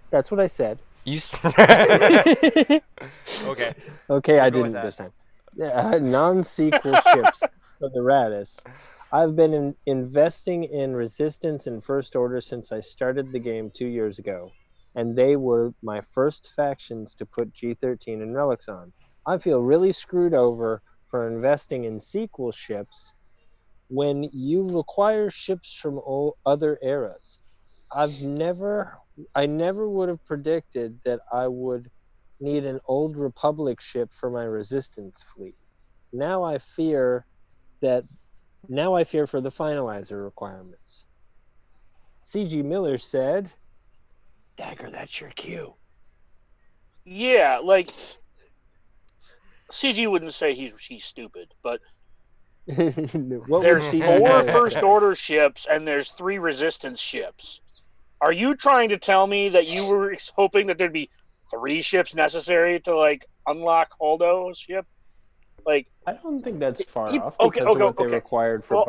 That's what I said. You. Okay. Okay, I didn't this time. Yeah, non-sequel ships for the Raddus. I've been investing in Resistance and First Order since I started the game 2 years ago, and they were my first factions to put G13 and Relics on. I feel really screwed over for investing in sequel ships when you require ships from other eras. I never would have predicted that I would need an Old Republic ship for my Resistance fleet. Now I fear for the Finalizer requirements. C.G. Miller said, Dagger, that's your cue. Yeah, like CG wouldn't say he's stupid, but there's 4 First Order ships and there's 3 Resistance ships. Are you trying to tell me that you were hoping that there'd be 3 ships necessary to like unlock Holdo's ship? Like, I don't think that's far off because of what they required for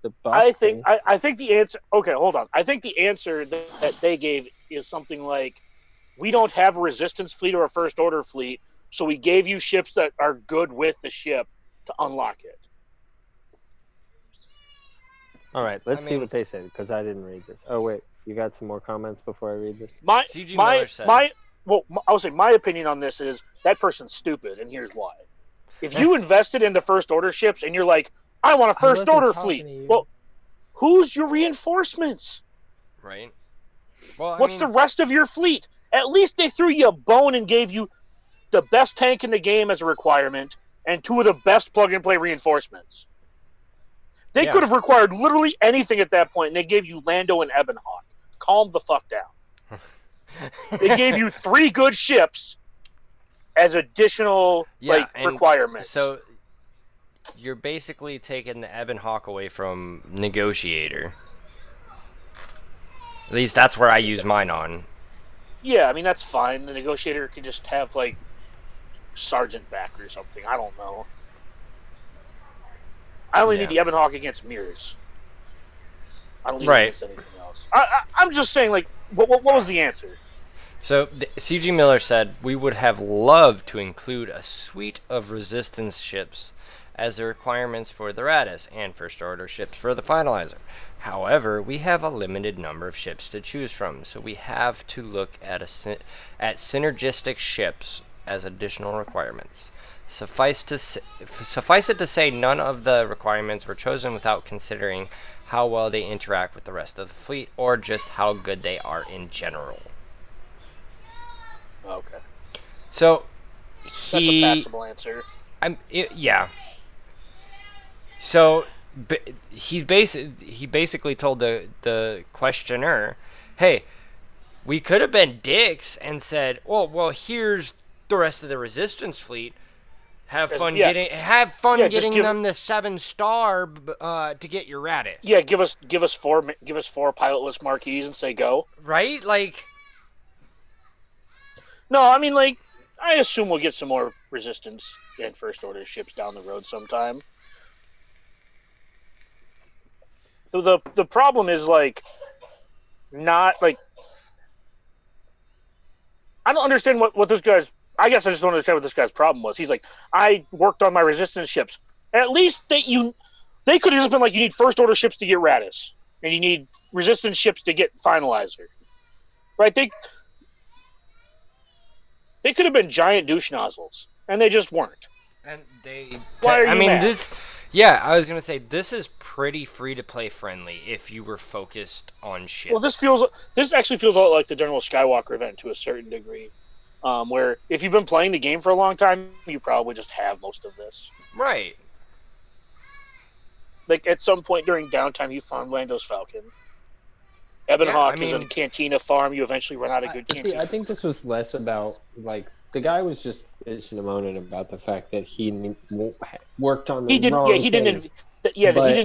the boss. I think the answer. Okay, hold on. I think the answer that they gave is something like, we don't have a Resistance fleet or a First Order fleet, so we gave you ships that are good with the ship to unlock it. All right, let's see what they said, because I didn't read this. Oh wait, you got some more comments before I read this? I would say my opinion on this is that person's stupid, and here's why. If you invested in the First Order ships and you're like, I want a First Order fleet, well, who's your reinforcements? Right. Well, what's the rest of your fleet? At least they threw you a bone and gave you the best tank in the game as a requirement and 2 of the best plug-and-play reinforcements. They could have required literally anything at that point, and they gave you Lando and Ebonhawk. Calm the fuck down. They gave you 3 good ships as additional requirements. So you're basically taking the Ebonhawk away from Negotiator. At least that's where I use mine on. Yeah, I mean, that's fine. The Negotiator can just have, like, Sergeant back or something. I don't know. I only need the Ebonhawk against mirrors. I don't need it against anything else. I'm just saying, like, what was the answer? So, C.G. Miller said, we would have loved to include a suite of Resistance ships as the requirements for the Radis and first order ships for the Finalizer. However, we have a limited number of ships to choose from, so we have to look at synergistic ships as additional requirements. Suffice it to say, none of the requirements were chosen without considering how well they interact with the rest of the fleet, or just how good they are in general. Okay. So That's a passable answer. Yeah. So he basically told the questioner, "Hey, we could have been dicks and said, oh, well, here's the rest of the Resistance fleet. Have fun getting them the 7-star to get your Radis." Yeah, give us 4 pilotless marquees and say go. Right? Like, no, I mean, like, I assume we'll get some more Resistance and first order ships down the road sometime. The problem is, like, not like, I don't understand what this guy's. I guess I just don't understand what this guy's problem was. He's like, I worked on my Resistance ships. At least they could have just been like, you need first order ships to get Radis, and you need Resistance ships to get Finalizer, right? They could have been giant douche nozzles, and they just weren't. And they. Why are you mad? I was gonna say this is pretty free to play friendly if you were focused on ships. Well, this actually feels a lot like the General Skywalker event to a certain degree. Where if you've been playing the game for a long time, you probably just have most of this. Right. Like, at some point during downtime, you farm Lando's Falcon. Ebon Hawk is a Cantina farm. You eventually run out of good Cantina. I think this was less about, like, the guy was just bitching and moaning about the fact that he worked on the wrong thing. He didn't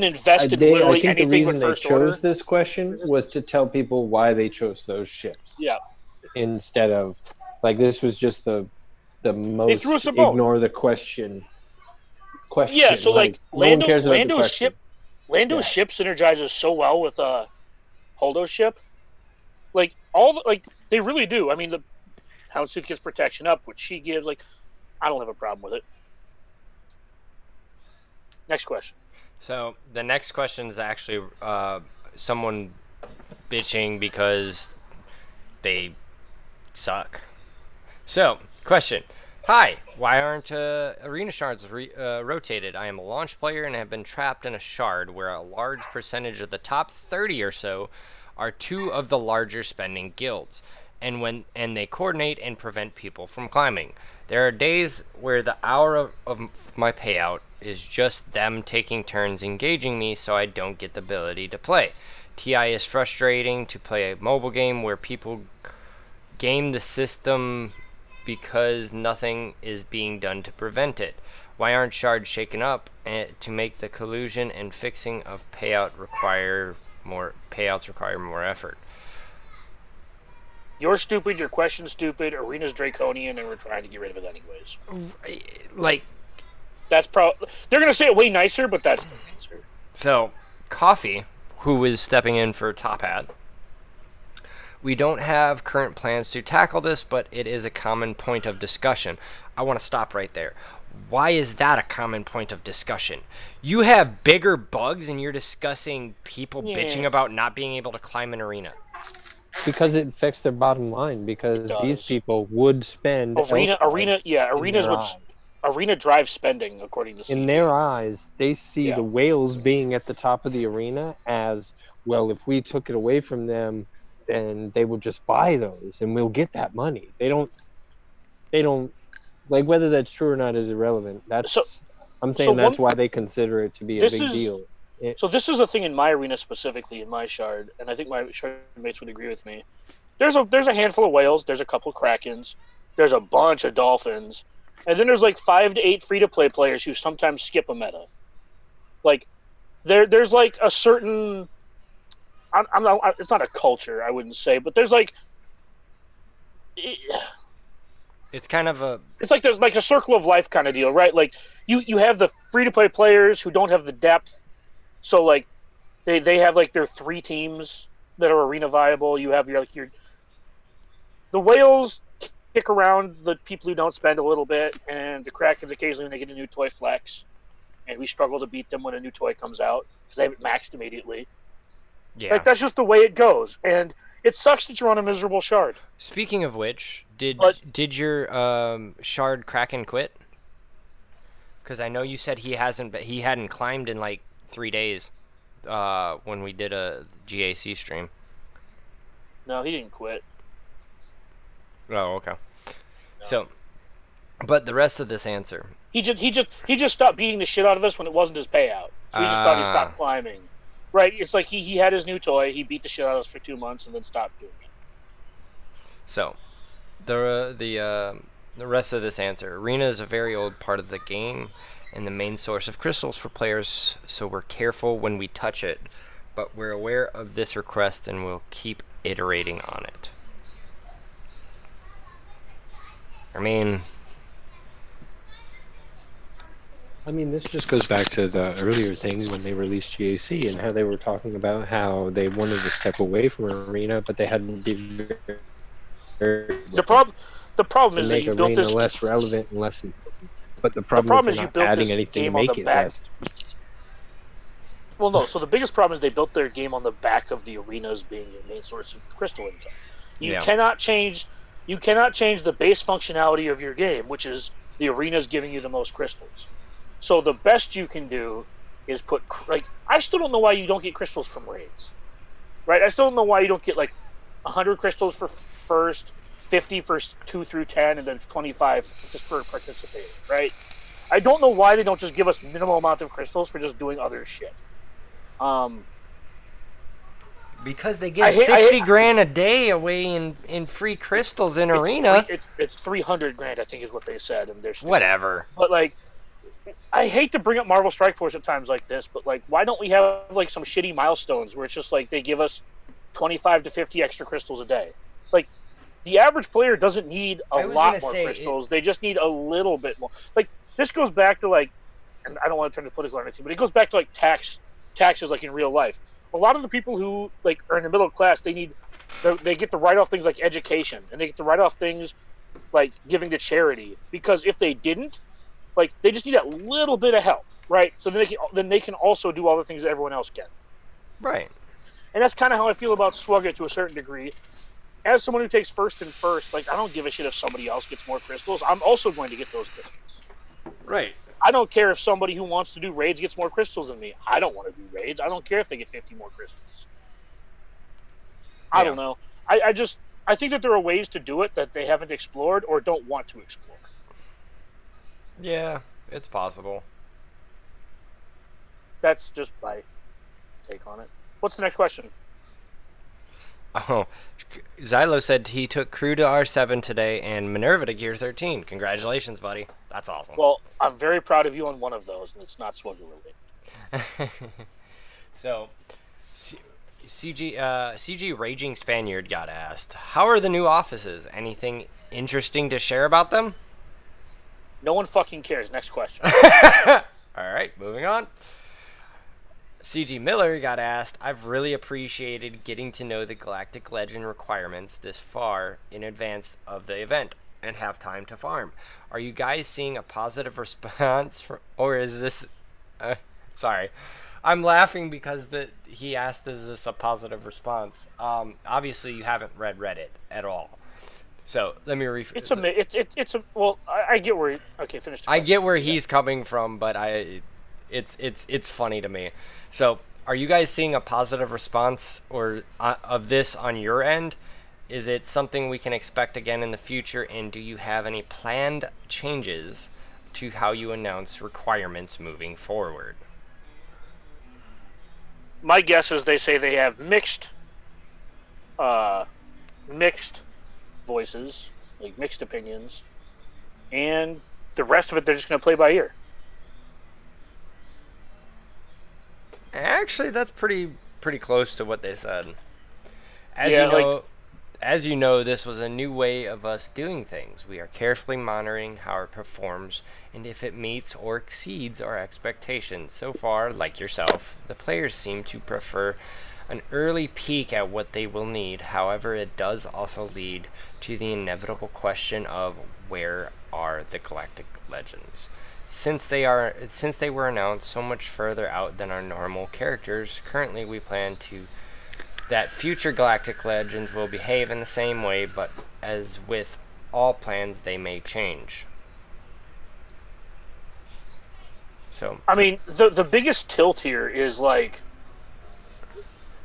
invest in literally anything with first order. I think the reason they chose this question was to tell people why they chose those ships. Yeah. Instead of, like, this was just the most ignore the question. Yeah, so like Lando's ship synergizes so well with Holdo's ship. Like they really do. I mean, the Houndstooth gets protection up, which she gives. Like, I don't have a problem with it. Next question. So the next question is actually someone bitching because they suck. So, question. Hi, why aren't arena shards rotated? I am a launch player and have been trapped in a shard where a large percentage of the top 30 or so are 2 of the larger spending guilds, and they coordinate and prevent people from climbing. There are days where the hour of my payout is just them taking turns engaging me, so I don't get the ability to play. TI is frustrating to play a mobile game where people game the system because nothing is being done to prevent it. Why aren't shards shaken up to make the collusion and fixing of payouts require more effort? You're stupid, your question's stupid, arena's draconian, and we're trying to get rid of it anyways. Like, that's they're gonna say it way nicer, but that's the answer. So, Coffee, who is stepping in for Top Hat, we don't have current plans to tackle this, but it is a common point of discussion. I want to stop right there. Why is that a common point of discussion? You have bigger bugs and you're discussing people bitching about not being able to climb an arena. Because it affects their bottom line, because these people would spend arena drives spending, according to CG. In their eyes, they see the whales being at the top of the arena as, well, if we took it away from them, then they would just buy those and we'll get that money. They don't like, whether that's true or not is irrelevant. I'm saying that's why they consider it to be a big deal. So this is a thing in my arena specifically, in my shard, and I think my shard mates would agree with me. There's a handful of whales, there's a couple krakens, there's a bunch of dolphins, and then there's like 5 to 8 free-to-play players who sometimes skip a meta. Like, there's like a certain... it's not a culture, I wouldn't say, but there's like... It's kind of a... It's like there's like a circle of life kind of deal, right? Like, you have the free-to-play players who don't have the depth, so like they have like their 3 teams that are arena viable. You have the whales kick around the people who don't spend a little bit, and the Krakens occasionally when they get a new toy flex, and we struggle to beat them when a new toy comes out because they have it maxed immediately. Yeah. Like, that's just the way it goes, and it sucks that you're on a miserable shard. Speaking of which, did your shard Kraken quit? Because I know you said he hadn't climbed in like 3 days when we did a GAC stream. No, he didn't quit. Oh, okay. No. So, but the rest of this answer. He just stopped beating the shit out of us when it wasn't his payout. So he just thought he stopped climbing. Right? It's like he had his new toy, he beat the shit out of us for 2 months, and then stopped doing it. So, the rest of this answer. Arena is a very old part of the game and the main source of crystals for players, so we're careful when we touch it, but we're aware of this request and we'll keep iterating on it. I mean, this just goes back to the earlier things when they released GAC and how they were talking about how they wanted to step away from Arena, but they hadn't been the problem is that you built this less relevant and less important. But the problem is you built adding anything to make it less. Well, no. So the biggest problem is they built their game on the back of the arenas being your main source of crystal income. You cannot change the base functionality of your game, which is the arenas giving you the most crystals. So the best you can do is put, like, I still don't know why you don't get crystals from raids, right? I still don't know why you don't get like 100 crystals for first, 50 for 2 through 10, and then 25 just for participating, right? I don't know why they don't just give us minimal amount of crystals for just doing other shit. Because they give 60 grand a day away in free crystals in Arena. It's 300 grand, I think, is what they said, and they're still, whatever. But like, I hate to bring up Marvel Strike Force at times like this, but like, why don't we have like some shitty milestones where it's just like they give us 25 to 50 extra crystals a day? Like, the average player doesn't need a lot more crystals. They just need a little bit more. Like, this goes back to like, and I don't want to turn to political or anything, but it goes back to like taxes like in real life. A lot of the people who like are in the middle class, they get to write off things like education, and they get to write off things like giving to charity, because if they didn't, like, they just need that little bit of help, right? So then they can also do all the things that everyone else can. Right. And that's kind of how I feel about Swugget to a certain degree. As someone who takes first and first, like, I don't give a shit if somebody else gets more crystals. I'm also going to get those crystals. Right. I don't care if somebody who wants to do raids gets more crystals than me. I don't want to do raids. I don't care if they get 50 more crystals. I don't know. I think that there are ways to do it that they haven't explored or don't want to explore. Yeah, it's possible. That's just my take on it. What's the next question? Oh, Xylo said he took Crew to R7 today and Minerva to Gear 13. Congratulations, buddy. That's awesome. Well, I'm very proud of you on one of those, and it's not Swugger related. So, CG Raging Spaniard got asked, how are the new offices? Anything interesting to share about them? No one fucking cares. Next question. All right, moving on. CG Miller got asked, I've really appreciated getting to know the Galactic Legend requirements this far in advance of the event and have time to farm. Are you guys seeing a positive response or is this sorry. I'm laughing because he asked, is this a positive response? Obviously you haven't read Reddit at all. So let me well, I get where okay, finish. I get where he's coming from, but it's funny to me. So, are you guys seeing a positive response or of this on your end? Is it something we can expect again in the future? And do you have any planned changes to how you announce requirements moving forward? My guess is they say they have mixed voices, like mixed opinions, and the rest of it they're just going to play by ear. Actually, that's pretty close to what they said. As you know, this was a new way of us doing things. We are carefully monitoring how it performs and if it meets or exceeds our expectations. So far, like yourself, the players seem to prefer an early peek at what they will need. However, it does also lead to the inevitable question of where are the Galactic Legends? Since they were announced so much further out than our normal characters, currently we plan that future Galactic Legends will behave in the same way, but as with all plans, they may change. So I mean, the biggest tilt here is like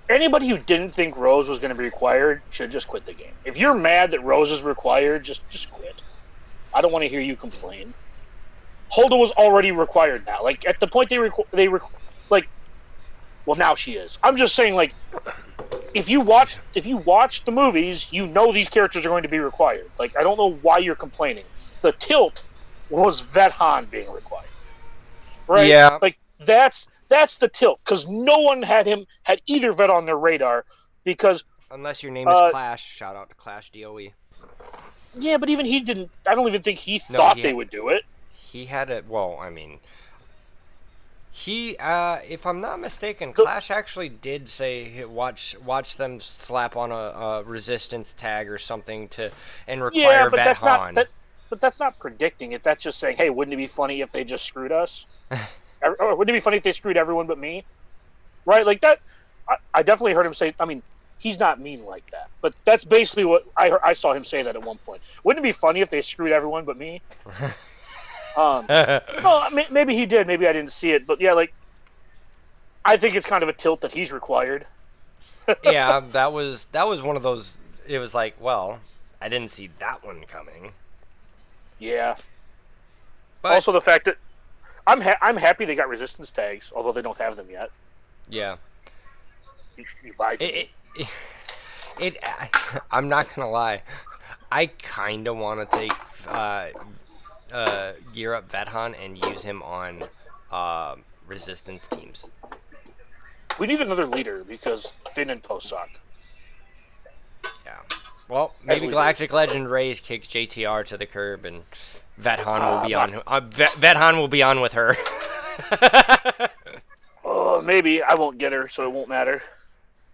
anybody who didn't think Rose was going to be required should just quit the game. If you're mad that Rose is required, just quit. I don't want to hear you complain. Hulda was already required now. Like at the point well, now she is. I'm just saying, like, if you watch the movies, you know these characters are going to be required. Like, I don't know why you're complaining. The tilt was Vethan being required, right? Yeah. Like that's the tilt because no one had either vet on their radar because unless your name is Clash, shout out to Clash DOE. Yeah, but even he didn't. I don't even think he thought they would do it. He had it. Well, I mean. If I'm not mistaken, Clash actually did say watch them slap on a resistance tag or something and require Vethan. But that's not predicting it. That's just saying, hey, wouldn't it be funny if they just screwed us? Or wouldn't it be funny if they screwed everyone but me? Right? Like that. I definitely heard him say. I mean, he's not mean like that, but that's basically what I saw him say that at one point. Wouldn't it be funny if they screwed everyone but me? Well, maybe he did. Maybe I didn't see it, but yeah, like I think it's kind of a tilt that he's required. Yeah, that was one of those. It was like, well, I didn't see that one coming. Yeah. But also, the fact that I'm happy they got resistance tags, although they don't have them yet. Yeah. You lied to me. I'm not gonna lie. I kind of want to take. Gear up Vethan and use him on resistance teams. We need another leader because Finn and Poe suck. Yeah. Well, maybe Galactic Legend Rays kick JTR to the curb and Vethan will be on. Vethan will be on with her. Oh, maybe I won't get her, so it won't matter.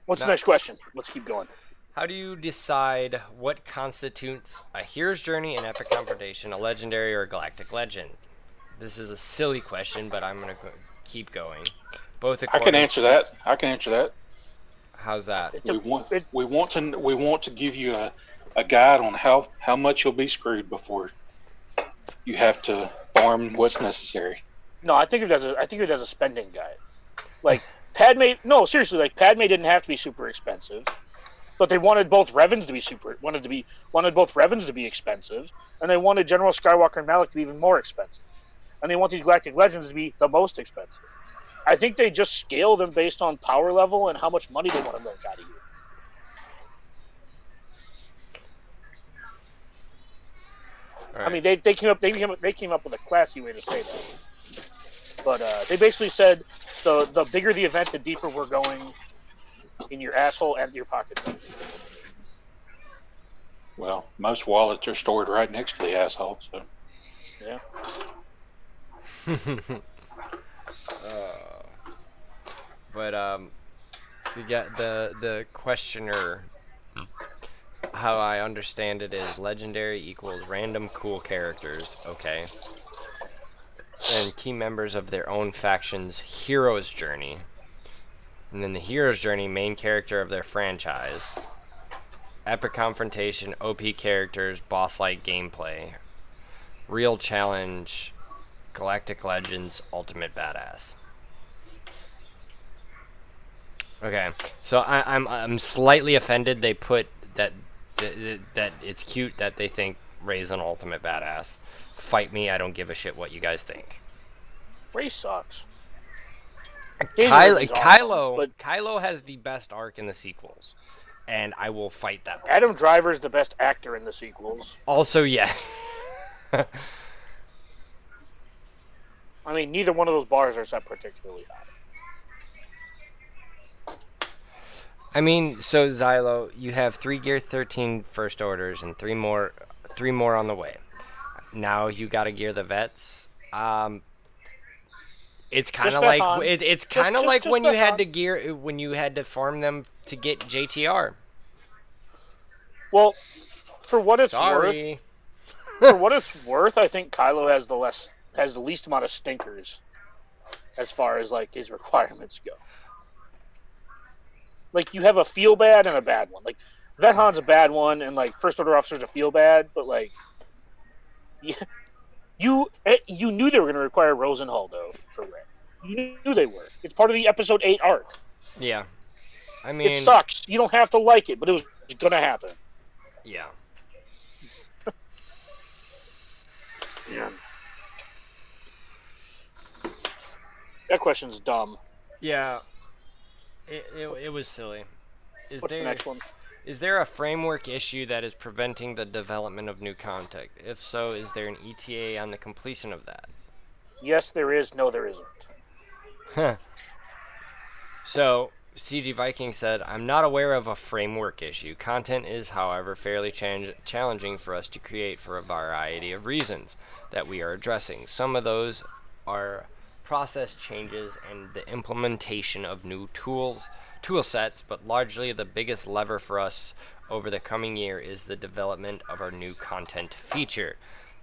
What's the next question? Let's keep going. How do you decide what constitutes a hero's journey, an epic confrontation, a legendary, or a galactic legend? This is a silly question, but I'm going to keep going. I can answer that. How's that? We want to give you a guide on how much you'll be screwed before you have to farm what's necessary. No, I think it has a spending guide. Like Padme. No, seriously. Like Padme didn't have to be super expensive. But they wanted both Revans to be wanted both Revans to be expensive, and they wanted General Skywalker and Malak to be even more expensive, and they want these Galactic Legends to be the most expensive. I think they just scale them based on power level and how much money they want to milk out of you. Right. I mean, they came up with a classy way to say that, but they basically said the bigger the event, the deeper we're going. In your asshole and your pocket. Well, most wallets are stored right next to the asshole, so. Yeah. You get the questioner. How I understand it is legendary equals random cool characters, okay? And key members of their own faction's hero's journey. And then the hero's journey, main character of their franchise. Epic confrontation, OP characters, boss-like gameplay. Real challenge, Galactic Legends, ultimate badass. Okay, so I'm slightly offended they put that it's cute that they think Rey's an ultimate badass. Fight me, I don't give a shit what you guys think. Rey sucks. Kylo has the best arc in the sequels, and I will fight that. Adam Driver's the best actor in the sequels. Also, yes. I mean, neither one of those bars are set particularly high. I mean, so Xylo, you have 3 Gear 13 first orders and 3 more on the way. Now you got to gear the vets. It's kind of like when you had to farm them to get JTR. Well, for what it's worth, I think Kylo has the has the least amount of stinkers as far as like his requirements go. Like you have a feel bad and a bad one. Like Vethan's a bad one, and like First Order officers a feel bad, but like you knew they were going to require Rosenhaldo for Red. You knew they were. It's part of the episode 8 arc. Yeah, I mean, it sucks. You don't have to like it, but it was going to happen. Yeah. Yeah. That question's dumb. Yeah. It was silly. What's the next one? Is there a framework issue that is preventing the development of new content? If so, is there an ETA on the completion of that? Yes, there is. No, there isn't. So, CG Viking said, I'm not aware of a framework issue. Content is, however, fairly challenging for us to create for a variety of reasons that we are addressing. Some of those are process changes and the implementation of new tool sets, but largely the biggest lever for us over the coming year is the development of our new content feature.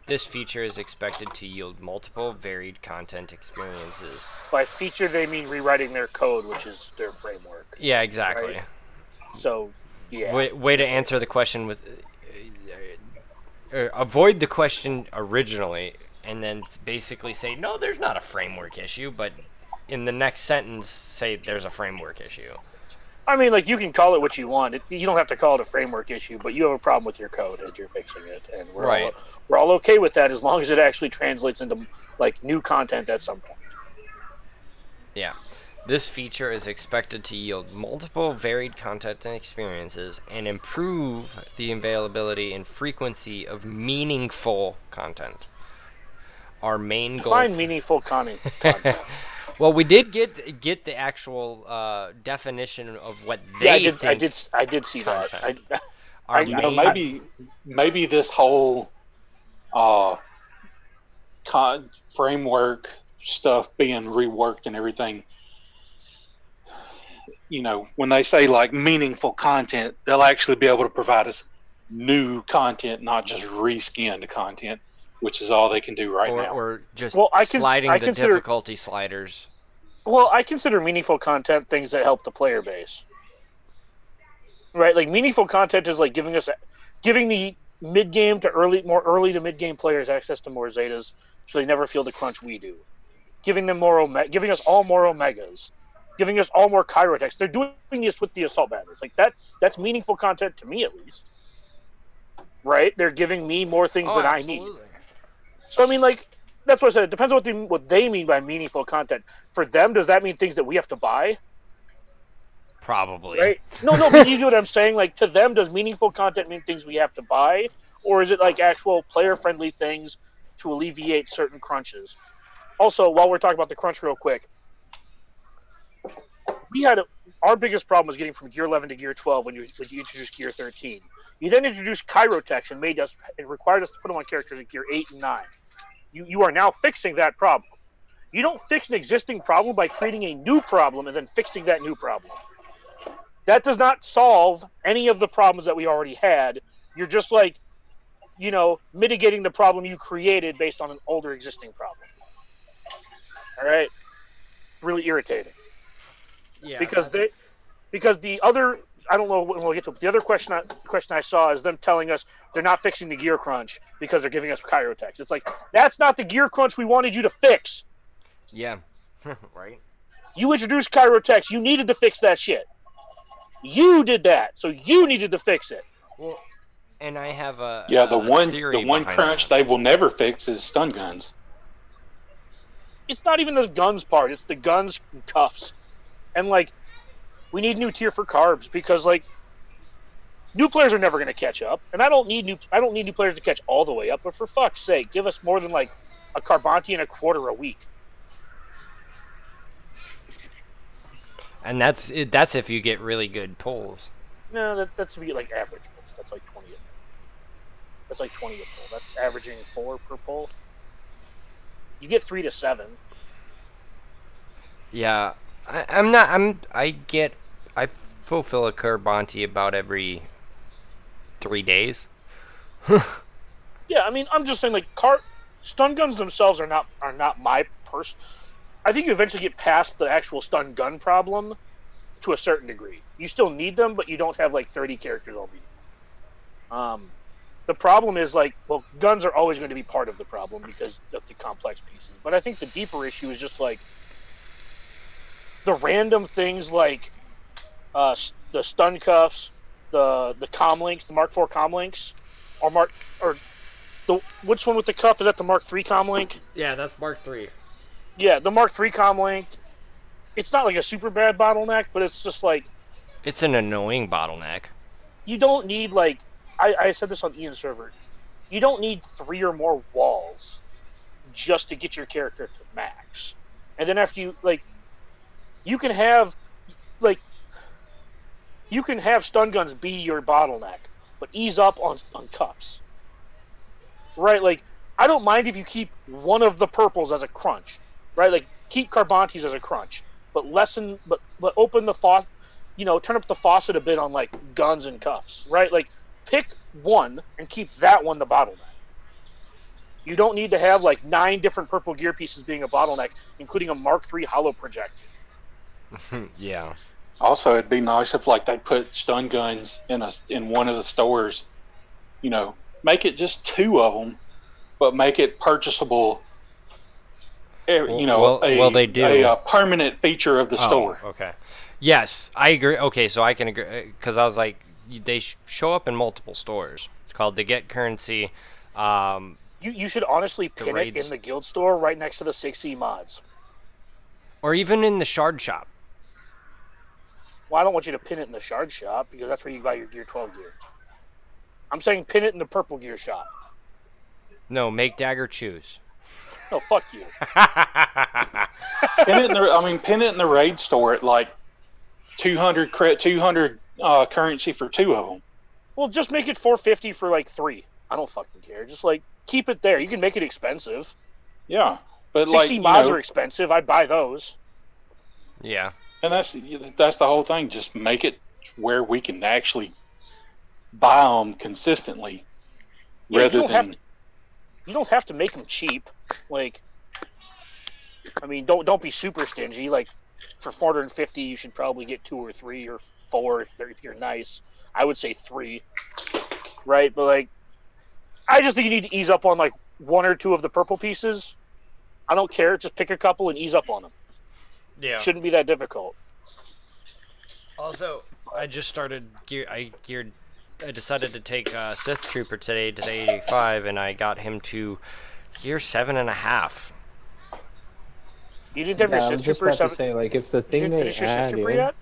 This feature is expected to yield multiple varied content experiences. By feature, they mean rewriting their code, which is their framework. Yeah, exactly. Right? So, yeah. Way to answer the question with... avoid the question originally, and then basically say, no, there's not a framework issue, but in the next sentence, say there's a framework issue. I mean, like, you can call it what you want. You don't have to call it a framework issue, but you have a problem with your code and you're fixing it. And we're all okay with that as long as it actually translates into, like, new content at some point. Yeah. This feature is expected to yield multiple varied content and experiences and improve the availability and frequency of meaningful content. Our main goal... Define meaningful content. Well, we did get the actual definition of what they think. I did see content. That. Maybe this whole framework stuff being reworked and everything. You know, when they say like meaningful content, they'll actually be able to provide us new content, not just reskinned content, which is all they can do now. Or just sliding the difficulty sliders. Well, I consider meaningful content things that help the player base. Right? Like, meaningful content is like giving the mid-game to more early to mid-game players access to more Zetas so they never feel the crunch we do. Giving us all more Omegas. Giving us all more Chirotechs. They're doing this with the Assault Batteries. Like, that's meaningful content to me, at least. Right? They're giving me more things that I need. So, I mean, like, that's what I said. It depends on what they mean by meaningful content. For them, does that mean things that we have to buy? Probably. Right? No, but you know what I'm saying? Like, to them, does meaningful content mean things we have to buy? Or is it, like, actual player-friendly things to alleviate certain crunches? Also, while we're talking about the crunch real quick, our biggest problem was getting from Gear 11 to Gear 12 when you introduced Gear 13. You then introduced Chirotechs and it required us to put them on characters in Gear 8 and 9. You are now fixing that problem. You don't fix an existing problem by creating a new problem and then fixing that new problem. That does not solve any of the problems that we already had. You're just like, mitigating the problem you created based on an older existing problem. All right? It's really irritating. Yeah. Because the other, I don't know when we'll get to it, but the other question I saw is them telling us they're not fixing the gear crunch because they're giving us Chirotechs. It's like, that's not the gear crunch we wanted you to fix. Yeah. Right. You introduced Chirotechs. You needed to fix that shit. You did that, so you needed to fix it. Well, and I have the one crunch they will never fix is stun guns. It's not even the guns part. It's the guns and cuffs. And, like, we need new tier for carbs because, like, new players are never going to catch up. And I don't need new players to catch all the way up. But for fuck's sake, give us more than, like, a Carbonti and a quarter a week. And that's if you get really good pulls. No, that's if you get, like, average pulls. That's like 20 a pull. That's averaging 4 per pull. You get 3 to 7. Yeah. I fulfill a Carbonti about every 3 days. Yeah, I mean, I'm just saying, like, stun guns themselves are not my person. I think you eventually get past the actual stun gun problem to a certain degree. You still need them, but you don't have like 30 characters all needing them. The problem is like, well, guns are always going to be part of the problem because of the complex pieces. But I think the deeper issue is just like the random things like the stun cuffs, the comm links, the Mark IV comm links, or which one with the cuff is that the Mark III comm link? Yeah, that's Mark III. Yeah, the Mark III comm link. It's not like a super bad bottleneck, but it's just like it's an annoying bottleneck. You don't need like I said this on Ian's server. You don't need 3 or more walls just to get your character to max. And then after you can have stun guns be your bottleneck, but ease up on cuffs. Right? Like, I don't mind if you keep one of the purples as a crunch. Right? Like, keep Carbantes as a crunch. But open the faucet, turn up the faucet a bit on like guns and cuffs. Right? Like, pick one and keep that one the bottleneck. You don't need to have like 9 different purple gear pieces being a bottleneck, including a Mark III hollow projector. Yeah. Also, it'd be nice if like they put stun guns in one of the stores. Make it just 2 of them, but make it purchasable. Well, they do a permanent feature of the store. Okay. Yes, I agree. Okay, so I can agree because I was like, they show up in multiple stores. It's called the Get Currency. You should honestly pin it in the guild store right next to the 6E mods. Or even in the shard shop. Well, I don't want you to pin it in the shard shop because that's where you buy your Gear 12 gear. I'm saying pin it in the purple gear shop. No, make Dagger choose. No, fuck you. Pin it in the raid store at like 200 currency for 2 of them. Well, just make it 450 for like 3. I don't fucking care. Just like keep it there. You can make it expensive. Yeah, but 60 mods are expensive. I'd buy those. Yeah, and that's the whole thing. Just make it where we can actually buy them consistently, rather than. You don't have to make them cheap. Like, I mean, don't be super stingy. Like, for 450, you should probably get 2 or 3 or 4 if you're nice. I would say 3, right? But like, I just think you need to ease up on like 1 or 2 of the purple pieces. I don't care. Just pick a couple and ease up on them. Yeah, shouldn't be that difficult. Also, I just started I decided to take Sith Trooper today to the 85, and I got him to gear 7.5. You didn't have your Sith Trooper 7? To say, like, if the thing they add in, yet?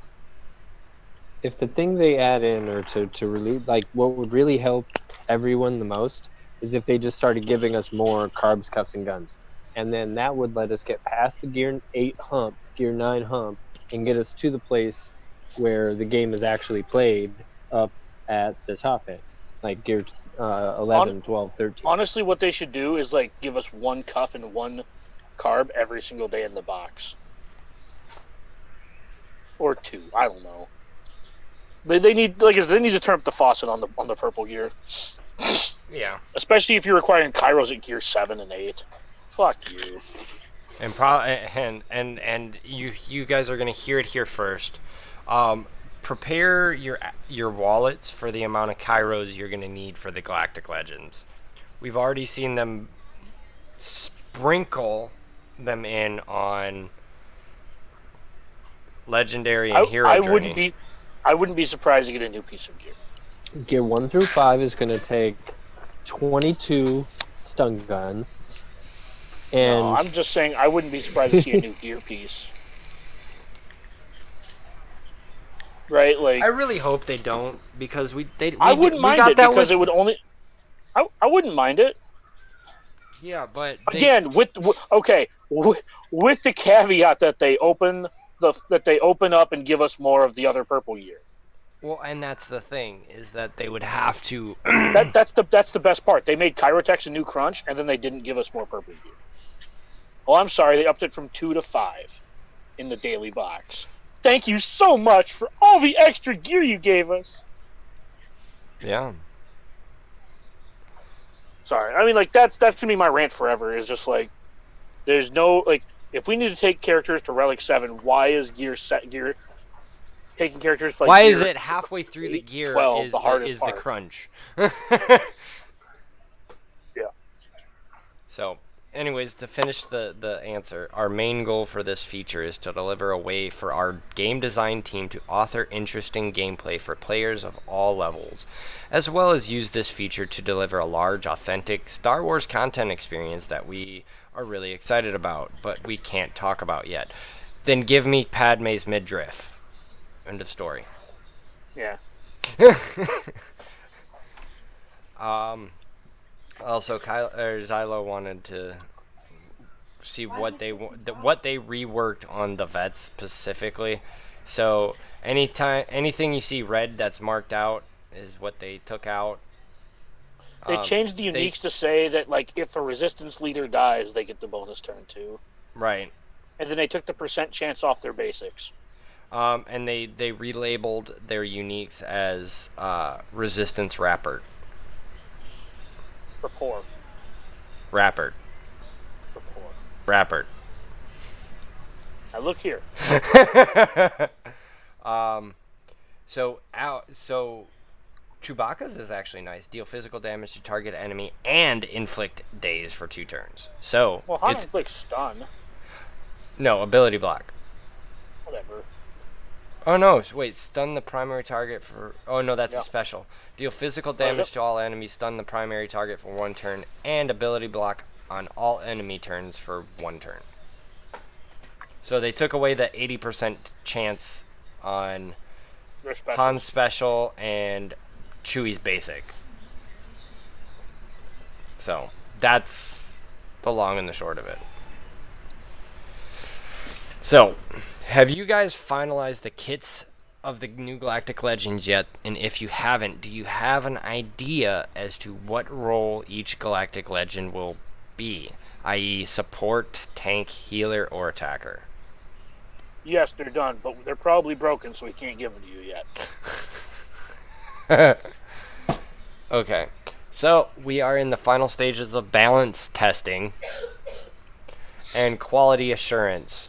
If the thing they add in, or to release, like, what would really help everyone the most is if they just started giving us more carbs, cuffs, and guns, and then that would let us get past the gear 8 hump, gear 9 hump, and get us to the place where the game is actually played up at the top end, like gear 11, 12, 13. Honestly, what they should do is like give us 1 cuff and 1 carb every single day in the box, or 2. I don't know. They need to turn up the faucet on the purple gear. Yeah. Especially if you're requiring Kairos at gear 7 and 8. Fuck you. And you guys are gonna hear it here first. Prepare your wallets for the amount of Kairos you're gonna need for the Galactic Legends. We've already seen them sprinkle them in on Legendary and Hero Journey. I wouldn't be surprised to get a new piece of gear. Gear 1 through 5 is going to take 22 stun guns. And no, I'm just saying I wouldn't be surprised to see a new gear piece. Right? Like, I really hope they don't, because I wouldn't mind it because it would only. I wouldn't mind it. Yeah, but again, with the caveat that they open up and give us more of the other purple gear. Well, and that's the thing, is that they would have to. That's the best part. They made Kyrotex a new crunch, and then they didn't give us more purple gear. Oh, I'm sorry. They upped it from 2 to 5 in the daily box. Thank you so much for all the extra gear you gave us. Yeah. Sorry, I mean, like that's to me my rant forever is just like there's no like if we need to take characters to Relic 7, why is Gear taking characters like why Gear is it halfway through 8, the gear 12 is the hardest the part? crunch? Yeah. So, anyways, to finish the answer, our main goal for this feature is to deliver a way for our game design team to author interesting gameplay for players of all levels, as well as use this feature to deliver a large, authentic Star Wars content experience that we are really excited about, but we can't talk about yet. Then give me Padme's midriff. End of story. Yeah. Also, Zylo wanted to see what they reworked on the vets specifically. So anything you see red that's marked out is what they took out. They changed the uniques to say that like if a resistance leader dies, they get the bonus turn too. Right. And then they took the % chance off their basics. And they relabeled their uniques as resistance rapper. Rapport. Rapper. Rapport. Rapper. Now look here. So Chewbacca's is actually nice. Deal physical damage to target enemy and inflict daze for 2 turns. So well, how inflict stun? No, ability block. Whatever. Oh no! Wait, stun the primary target for. Oh no, that's a special. Deal physical damage to all enemies. Stun the primary target for 1 turn, and ability block on all enemy turns for 1 turn. So they took away the 80% chance on Han's special and Chewie's basic. So that's the long and the short of it. So, have you guys finalized the kits of the new Galactic Legends yet? And if you haven't, do you have an idea as to what role each Galactic Legend will be? I.e. support, tank, healer, or attacker? Yes, they're done, but they're probably broken, so we can't give them to you yet. Okay. So, we are in the final stages of balance testing and quality assurance.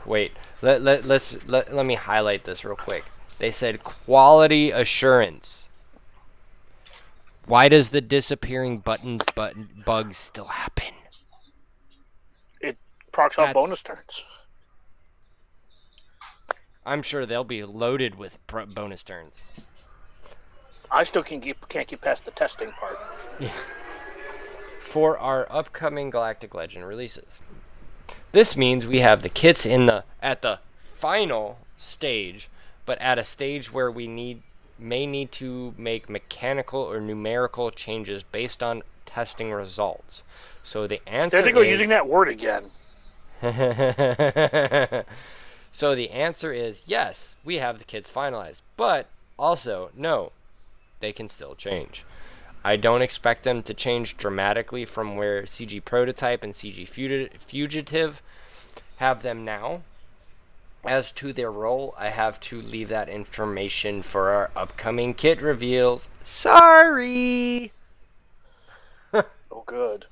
Wait, let me highlight this real quick. They said quality assurance. Why does the disappearing bug still happen? It procs out bonus turns. I'm sure they'll be loaded with bonus turns. I still can't keep past the testing part. Yeah. For our upcoming Galactic Legend releases. This means we have the kits at the final stage, but at a stage where we may need to make mechanical or numerical changes based on testing results. So the answer There they go using that word again. So the answer is yes, we have the kits finalized, but also no, they can still change. I don't expect them to change dramatically from where CG Prototype and CG Fugitive have them now. As to their role, I have to leave that information for our upcoming kit reveals. Sorry! Oh, good.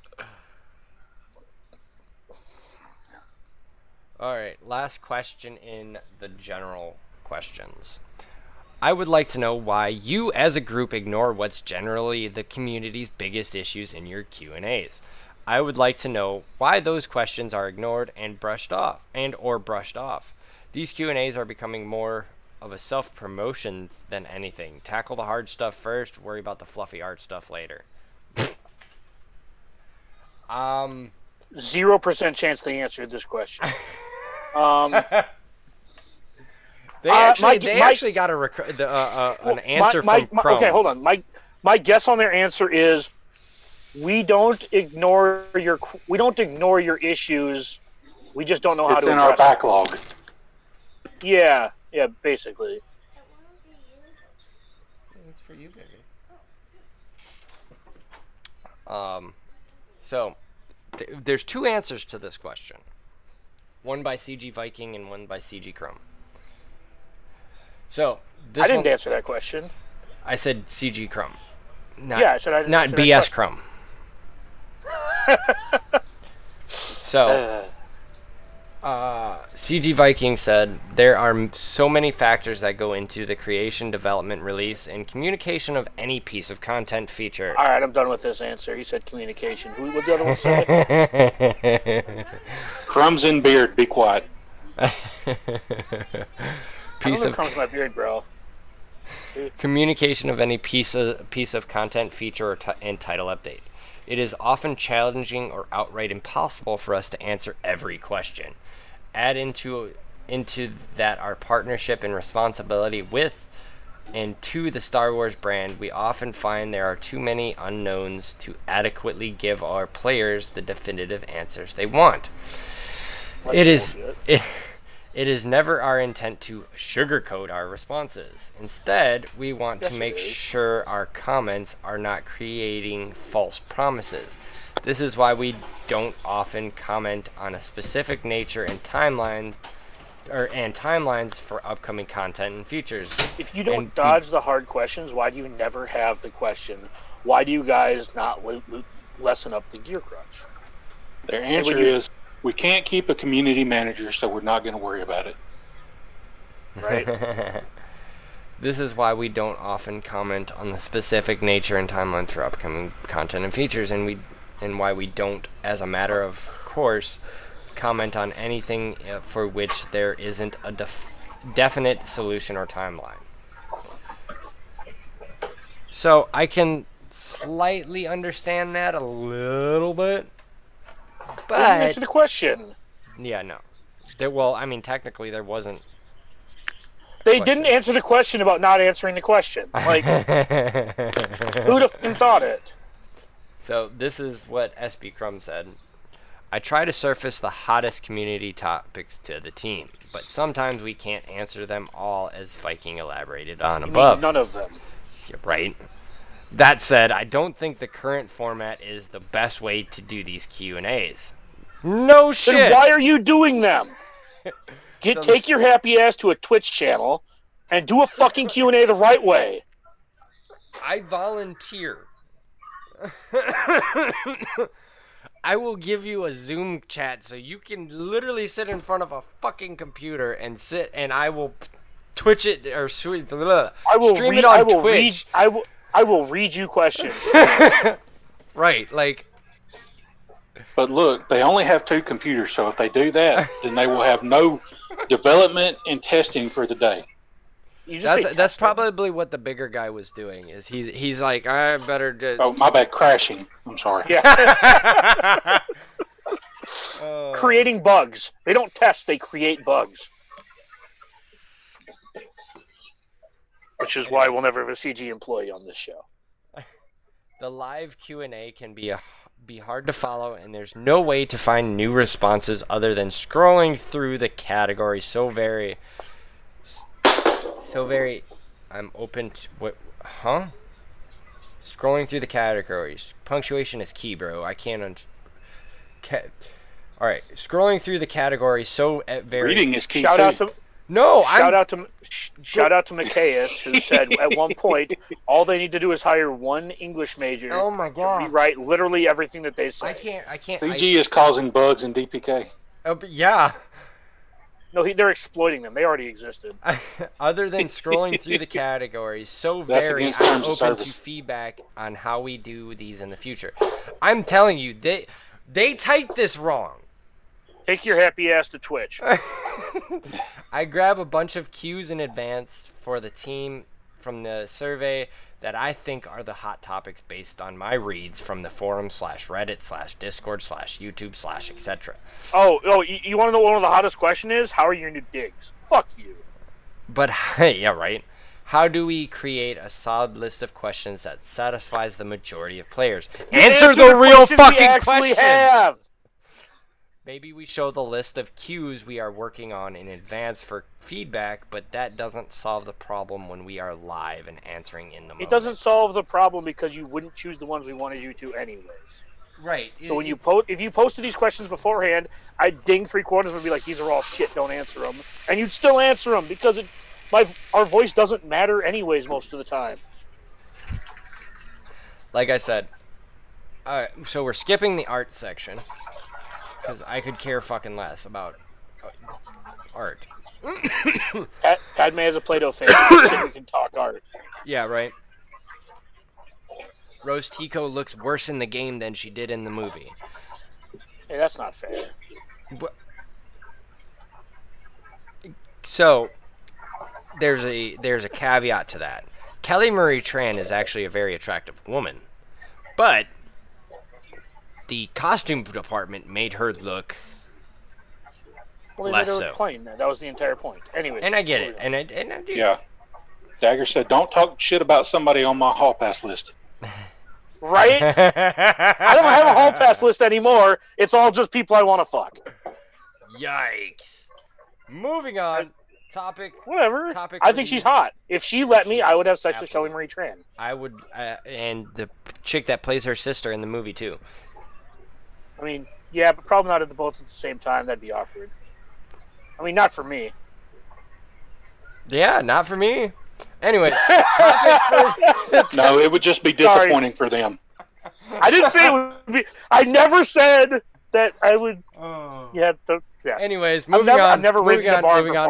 Alright, last question in the general questions. I would like to know why you as a group ignore what's generally the community's biggest issues in your Q&As. I would like to know why those questions are ignored and brushed off. These Q&As are becoming more of a self-promotion than anything. Tackle the hard stuff first, worry about the fluffy art stuff later. 0% chance they answered this question. They actually got an answer from Chrome. Okay, hold on. My guess on their answer is we don't ignore your issues. We just don't know how to address them. It's in our backlog. Yeah, basically. It's for you, baby. So there's 2 answers to this question. One by CG Viking and one by CG Chrome. So I didn't answer that question. I said CG Chrome. not BS Crumb. So, CG Viking said, there are so many factors that go into the creation, development, release, and communication of any piece of content feature. All right, I'm done with this answer. He said communication. What the other one say? Crumbs in beard, be quiet. Crumbs in my beard, bro. Communication of any piece of content, feature, and title update. It is often challenging or outright impossible for us to answer every question. Add into that our partnership and responsibility with and to the Star Wars brand, we often find there are too many unknowns to adequately give our players the definitive answers they want. It is never our intent to sugarcoat our responses. Instead, we want to make sure our comments are not creating false promises. This is why we don't often comment on a specific nature and timelines for upcoming content and features. If you don't dodge the hard questions, why do you never have the question? Why do you guys not lessen up the gear crunch? Their answer is, we can't keep a community manager, so we're not going to worry about it. Right? This is why we don't often comment on the specific nature and timelines for upcoming content and features, and why we don't, as a matter of course, comment on anything for which there isn't a definite solution or timeline. So I can slightly understand that a little bit. But answer the question. Yeah, no. Technically there wasn't. They didn't answer the question about not answering the question. Like, who'd have thought it? So this is what SB Crumb said. I try to surface the hottest community topics to the team, but sometimes we can't answer them all, as Viking elaborated on above. None of them. Right. That said, I don't think the current format is the best way to do these Q&As. No shit! Then why are you doing them? Take your happy ass to a Twitch channel and do a fucking Q&A the right way. I volunteer. I will give you a Zoom chat so you can literally sit in front of a fucking computer and I will Twitch it or stream it on Twitch. I will read you questions. Right, like. But look, they only have 2 computers, so if they do that, then they will have no development and testing for the day. That's probably what the bigger guy was doing. Is he's like, I better just. Oh, my bad, crashing. I'm sorry. Yeah. Creating bugs. They don't test; they create bugs. Which is why we'll never have a CG employee on this show. The live Q&A can be hard to follow, and there's no way to find new responses other than scrolling through the category. So very. I'm open to what? Huh? Scrolling through the categories. Punctuation is key, bro. I can't. All right, scrolling through the categories. So very. Reading is key. Shout out to Macias, who said at one point all they need to do is hire one English major to rewrite literally everything that they say. I can't. CG is causing bugs in DPK. Yeah. No, they're exploiting them. They already existed. Other than scrolling through the categories, I'm open to feedback on how we do these in the future. I'm telling you, they typed this wrong. Take your happy ass to Twitch. I grab a bunch of cues in advance for the team from the survey that I think are the hot topics based on my reads from the forum /Reddit /Discord /YouTube etc. Oh, you want to know what one of the hottest questions is? How are your new digs? Fuck you. But yeah, right. How do we create a solid list of questions that satisfies the majority of players? Answer the real fucking question. Have. Maybe we show the list of cues we are working on in advance for feedback, but that doesn't solve the problem when we are live and answering in the moment. It doesn't solve the problem because you wouldn't choose the ones we wanted you to anyways. Right. So when if you posted these questions beforehand, I'd ding 3/4 and be like, these are all shit, don't answer them. And you'd still answer them because our voice doesn't matter anyways most of the time. like I said, so we're skipping the art section because I could care fucking less about art. Padme has a Play-Doh face. We can talk art. Yeah, right. Rose Tico looks worse in the game than she did in the movie. Hey, that's not fair. So, there's a caveat to that. Kelly Marie Tran is actually a very attractive woman, but the costume department made her look less so. Plain. That was the entire point. Anyway, and I get it, and I do. Yeah. Dagger said, "Don't talk shit about somebody on my hall pass list." Right? I don't have a hall pass list anymore. It's all just people I want to fuck. Yikes. Moving on. Topic. Whatever. I think she's hot. If she let me, I would have sex with Kelly Marie Tran. I would, and the chick that plays her sister in the movie too. I mean, yeah, but probably not at the both at the same time. That'd be awkward. I mean, not for me. Yeah, not for me. Anyway, no, it would just be disappointing for them. I didn't say it would be. I never said that I would. Yeah. Anyways, moving on. I've never raised the bar moving on.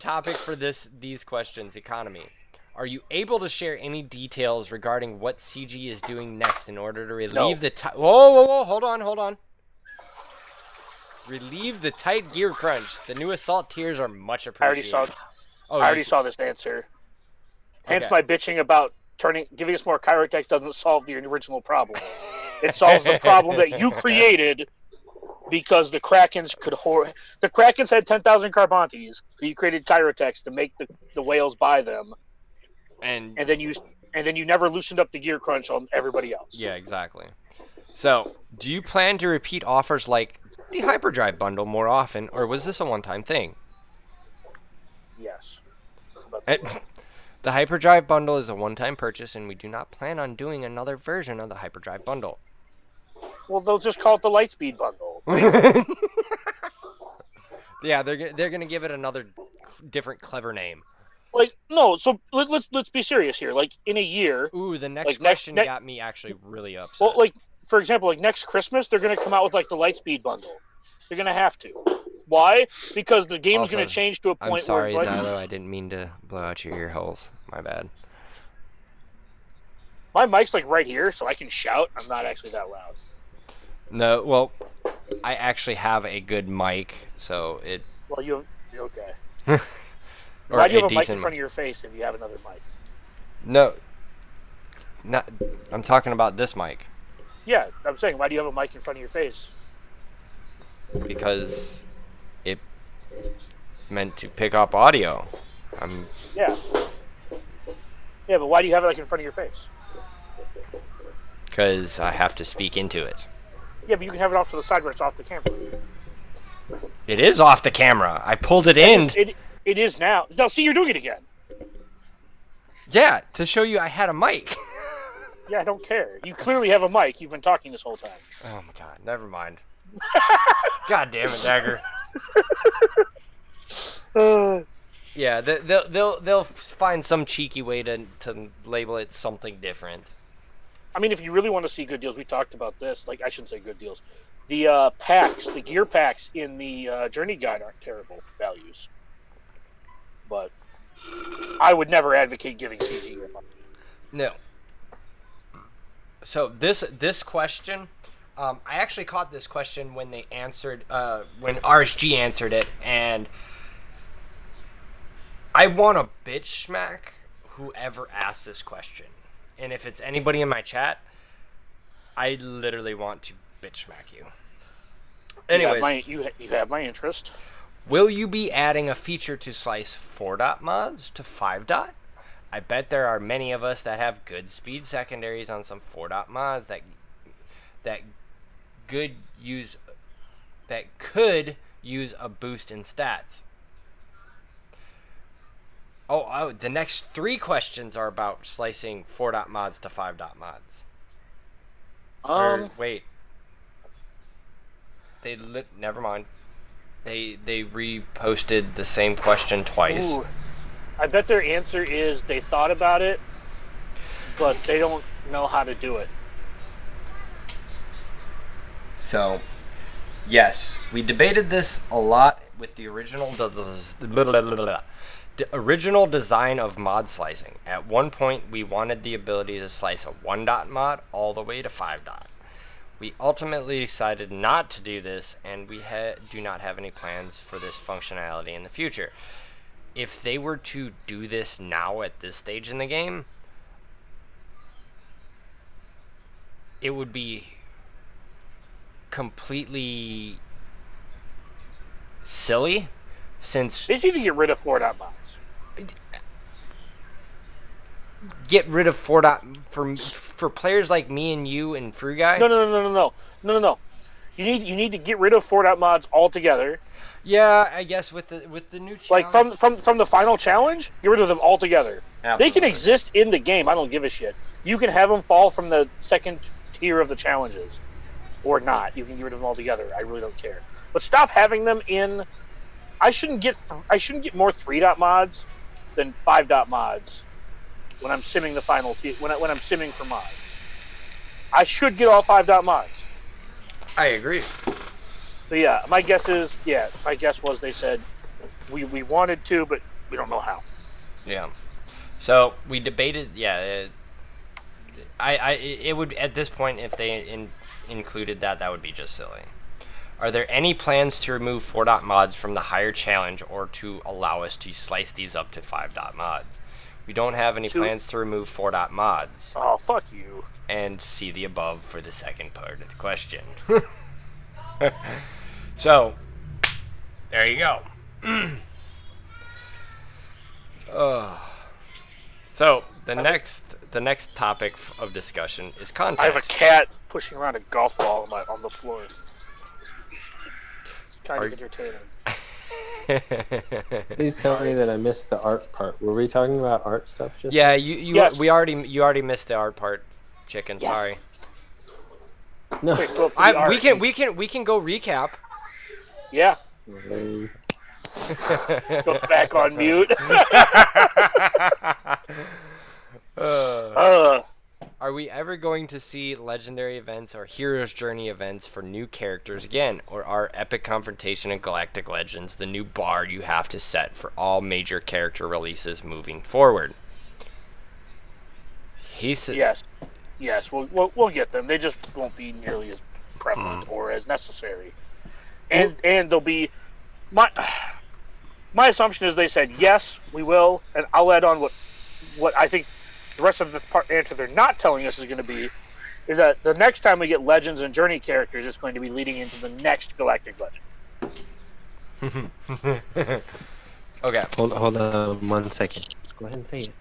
Topic for these questions: economy. Are you able to share any details regarding what CG is doing next in order to relieve the whoa, hold on. Relieve the tight gear crunch. The new assault tiers are much appreciated. I already saw this answer. Hence my bitching about giving us more Kyrotex doesn't solve the original problem. It solves the problem that you created because the Krakens the Krakens had 10,000 Carbantes, so you created Kyrotex to make the whales buy them. And then you never loosened up the gear crunch on everybody else. Yeah, exactly. So, do you plan to repeat offers like the Hyperdrive bundle more often, or was this a one-time thing? Yes. The Hyperdrive bundle is a one-time purchase, and we do not plan on doing another version of the Hyperdrive bundle. Well, they'll just call it the Lightspeed bundle. Yeah, they're gonna give it another different clever name. Like, no, so let's be serious here. Like, in a year... Ooh, the next question got me actually really upset. Well, like, for example, like next Christmas, they're going to come out with, like, the Lightspeed bundle. They're going to have to. Why? Because the game's going to change to a point where... I'm sorry, Zylo, I didn't mean to blow out your ear holes. My bad. My mic's, like, right here, so I can shout. I'm not actually that loud. No, well, I actually have a good mic, so it... Well, you're okay. Why do you have a mic in front of your face if you have another mic? No. I'm talking about this mic. Yeah, I'm saying, why do you have a mic in front of your face? Because it meant to pick up audio. Yeah. Yeah, but why do you have it like in front of your face? Because I have to speak into it. Yeah, but you can have it off to the side where it's off the camera. It is off the camera. I pulled it in. It is now. No, see, you're doing it again. Yeah, to show you I had a mic. Yeah, I don't care. You clearly have a mic. You've been talking this whole time. Oh my god, never mind. God damn it, Dagger. Yeah, they'll find some cheeky way to label it something different. I mean, if you really want to see good deals, we talked about this. Like, I shouldn't say good deals. The packs, the gear packs in the Journey Guide aren't terrible values. But I would never advocate giving CG your money. No. So this question, I actually caught this question when they answered, when RSG answered it, and I want to bitch smack whoever asked this question. And if it's anybody in my chat, I literally want to bitch smack you. Anyways, you have my interest. Will you be adding a feature to slice 4-dot mods to 5-dot? I bet there are many of us that have good speed secondaries on some 4-dot mods that could use a boost in stats. Oh, the next 3 questions are about slicing 4-dot mods to 5-dot mods. Wait. Never mind. They reposted the same question twice. Ooh. I bet their answer is they thought about it, but they don't know how to do it. So, yes, we debated this a lot with the original design of mod slicing. At one point, we wanted the ability to slice a 1-dot mod all the way to 5-dot. We ultimately decided not to do this, and we do not have any plans for this functionality in the future. If they were to do this now at this stage in the game, it would be completely silly, since they need to get rid of 4-dot mods. Get rid of 4-dot for players like me and you and Free Guy. No. You need to get rid of 4-dot mods altogether. Yeah, I guess with the new challenge. Like from the final challenge, get rid of them altogether. Absolutely. They can exist in the game. I don't give a shit. You can have them fall from the second tier of the challenges, or not. You can get rid of them altogether. I really don't care. But stop having them in. I shouldn't get more 3-dot mods than 5-dot mods when I'm simming the final when I'm simming for mods. I should get all 5-dot mods. I agree. But yeah, my guess was they said we wanted to, but we don't know how. Yeah. So we debated. Yeah. It would, at this point, if they included that would be just silly. Are there any plans to remove 4-dot mods from the higher challenge, or to allow us to slice these up to 5-dot mods? We don't have any plans to remove 4-dot mods. Oh, fuck you. And see the above for the second part of the question. So, there you go. So, the next topic of discussion is content. I have a cat pushing around a golf ball on the floor. Kind of entertaining. Please tell me that I missed the art part. Were we talking about art stuff just? Yeah, yes. you already missed the art part, chicken. Yes. Sorry. No. We can go recap. Yeah. Go back on mute. Are we ever going to see legendary events or hero's journey events for new characters again, or are Epic Confrontation and Galactic Legends the new bar you have to set for all major character releases moving forward? He said, Yes, we'll get them. They just won't be nearly as prevalent or as necessary. And they'll be my assumption is they said yes, we will, and I'll add on what I think the rest of this part answer they're not telling us is going to be is that the next time we get Legends and Journey characters, it's going to be leading into the next Galactic Legend. Okay. Hold on 1 second. Go ahead and say it.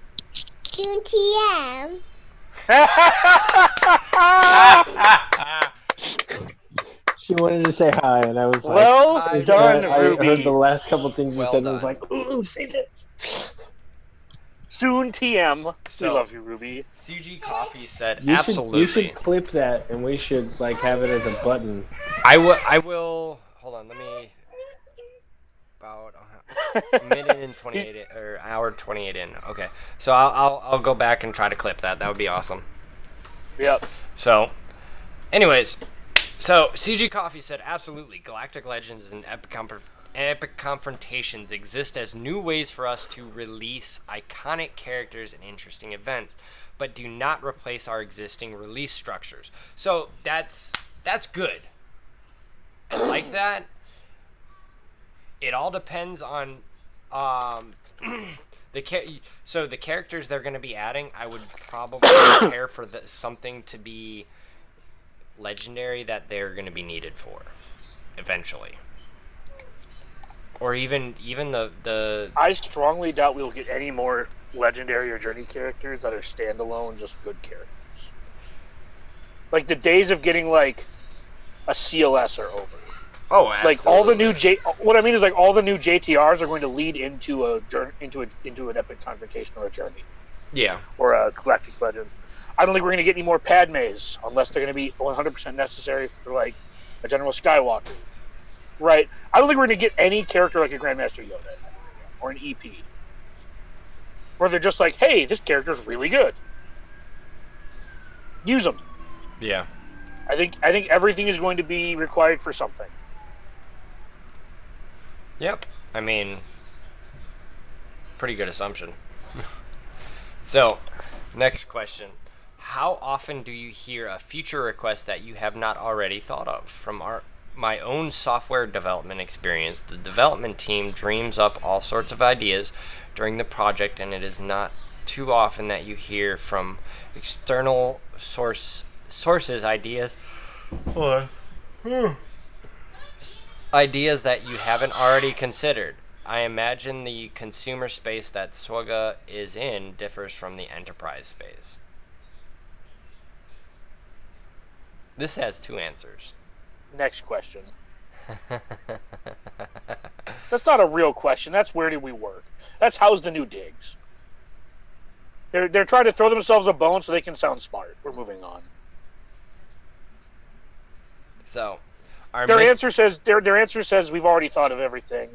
Soon TM. She wanted to say hi, and I was like, well done, Ruby. I heard the last couple things you said, and I was done. like, ooh, say this. Soon TM. So, we love you, Ruby. CG Coffee said absolutely. You should absolutely. clip that, and we should have it as a button. I will. Hold on. Let me. About a minute and 28 or hour 28 in. Okay. So I'll go back and try to clip that. That would be awesome. Yep. So, anyways, so CG Coffee said absolutely. Galactic Legends and Epic Confrontations exist as new ways for us to release iconic characters and interesting events, but do not replace our existing release structures. So that's good. I like that. It all depends on the characters they're going to be adding. I would probably prepare for something to be legendary that they're going to be needed for eventually. Or even the I strongly doubt we'll get any more legendary or journey characters that are standalone, just good characters. Like the days of getting like a CLS are over. Oh, absolutely. Like all the new what I mean is like all the new JTRs are going to lead into an Epic Confrontation or a journey. Yeah. Or a Galactic Legend. I don't think we're going to get any more Padmes unless they're going to be 100% necessary for like a General Skywalker. Right. I don't think we're going to get any character like a Grandmaster Yoda or an EP. Where they're just like, hey, this character's really good. use them. Yeah. I think everything is going to be required for something. Yep. I mean, pretty good assumption. So, next question. How often do you hear a feature request that you have not already thought of? From my own software development experience, the development team dreams up all sorts of ideas during the project, and it is not too often that you hear from external sources ideas ideas that you haven't already considered. I imagine the consumer space that Swugga is in differs from the enterprise space. This has two answers. Next question. That's not a real question. That's where do we work? That's how's the new digs. They're trying to throw themselves a bone so they can sound smart. We're moving on. So, their answer says we've already thought of everything,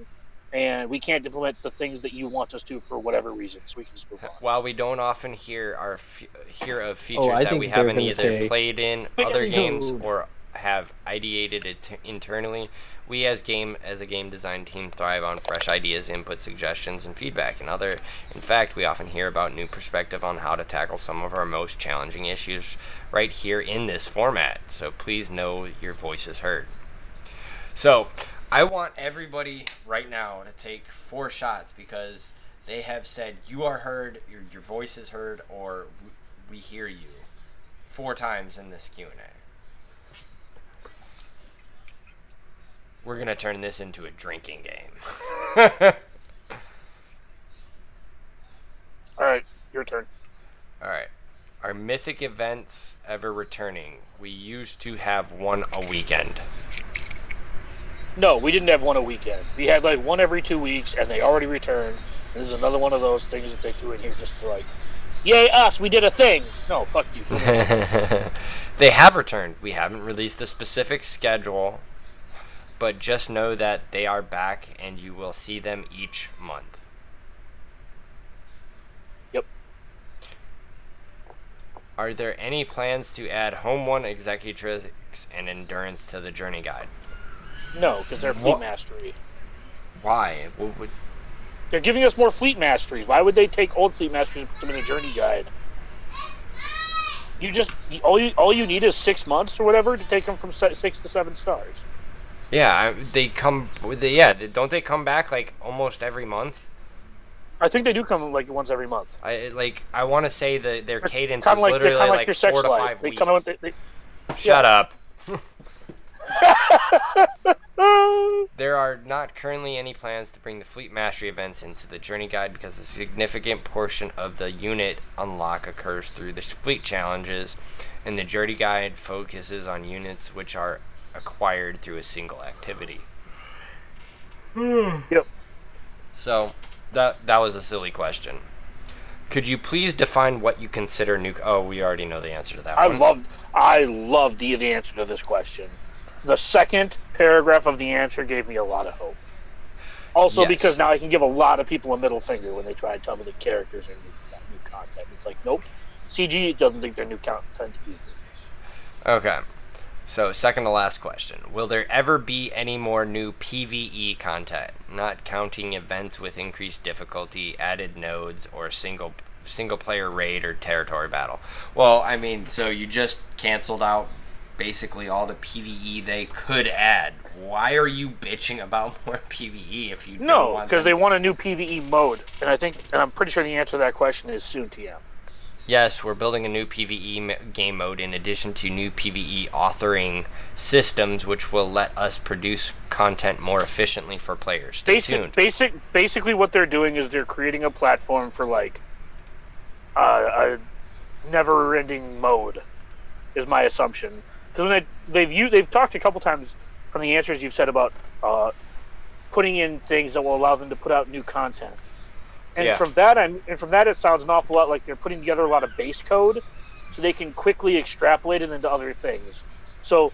and we can't implement the things that you want us to for whatever reason. So we can just move on. While we don't often hear of features I that think we haven't either say, played in other games or have ideated it internally, we as a game design team thrive on fresh ideas, input, suggestions, and feedback. In fact, we often hear about new perspective on how to tackle some of our most challenging issues right here in this format. So please know your voice is heard. So I want everybody right now to take 4 shots because they have said you are heard, your voice is heard, or we hear you 4 times in this Q&A. We're going to turn this into a drinking game. All right, your turn. All right. Are mythic events ever returning? We used to have one a weekend. No, we didn't have one a weekend. We had like one every 2 weeks, and they already returned. And this is another one of those things that they threw in here just to like, yay us, we did a thing. No, fuck you. They have returned. We haven't released a specific schedule, but just know that they are back and you will see them each month. Yep. Are there any plans to add Home 1 Executrix and Endurance to the Journey Guide? No, because they're fleet mastery. Why? They're giving us more fleet masteries. Why would they take old fleet masteries and put them in a journey guide? All you need is 6 months or whatever to take them from 6 to 7 stars. Yeah, don't they come back like almost every month? I think they do come like once every month. I want to say that their cadence is like, literally like your sex 4 to 5 life. weeks. They come out. Shut up. There are not currently any plans to bring the Fleet Mastery events into the Journey Guide because a significant portion of the unit unlock occurs through the fleet challenges, and the Journey Guide focuses on units which are acquired through a single activity. Yep. So, that was a silly question. Could you please define what you consider new... Oh, we already know the answer to that one. I loved the answer to this question. The second paragraph of the answer gave me a lot of hope. Also, yes. Because now I can give a lot of people a middle finger when they try to tell me the characters are new content. It's like, nope. CG doesn't think they're new content either. Okay. So, second to last question. Will there ever be any more new PvE content, not counting events with increased difficulty, added nodes, or single player raid or territory battle? Well, I mean, so you just canceled out basically all the PvE they could add. Why are you bitching about more PvE if you don't want them? No, because they want a new PvE mode, and I'm pretty sure the answer to that question is soon, TM. Yes, we're building a new PvE game mode in addition to new PvE authoring systems, which will let us produce content more efficiently for players. Stay tuned. Basically, what they're doing is they're creating a platform for like a never-ending mode, is my assumption. Because when they've talked a couple times from the answers you've said about putting in things that will allow them to put out new content. And from that, it sounds an awful lot like they're putting together a lot of base code, so they can quickly extrapolate it into other things. So,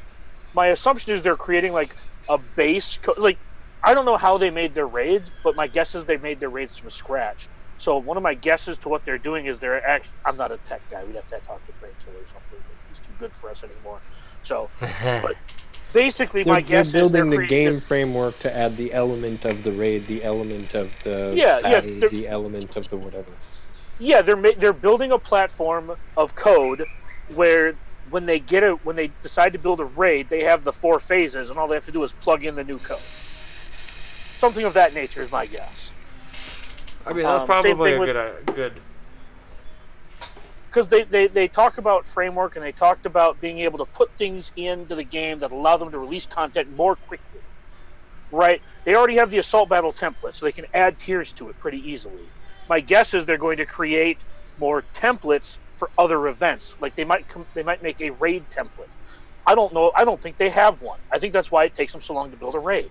my assumption is they're creating like a base code. Like, I don't know how they made their raids, but my guess is they made their raids from scratch. So, one of my guesses to what they're doing is I'm not a tech guy. We'd have to talk to Rachel or something. good for us anymore. So, but basically, my guess they're is they're building the game this, framework to add the element of the raid, the element of the battle, the element of the whatever. Yeah, they're building a platform of code where when they decide to build a raid, they have the 4 phases, and all they have to do is plug in the new code. Something of that nature is my guess. I mean, that's probably a good. Because they talk about framework, and they talked about being able to put things into the game that allow them to release content more quickly. Right? They already have the assault battle template, so they can add tiers to it pretty easily. My guess is they're going to create more templates for other events. Like they might make a raid template. I don't know. I don't think they have one. I think that's why it takes them so long to build a raid.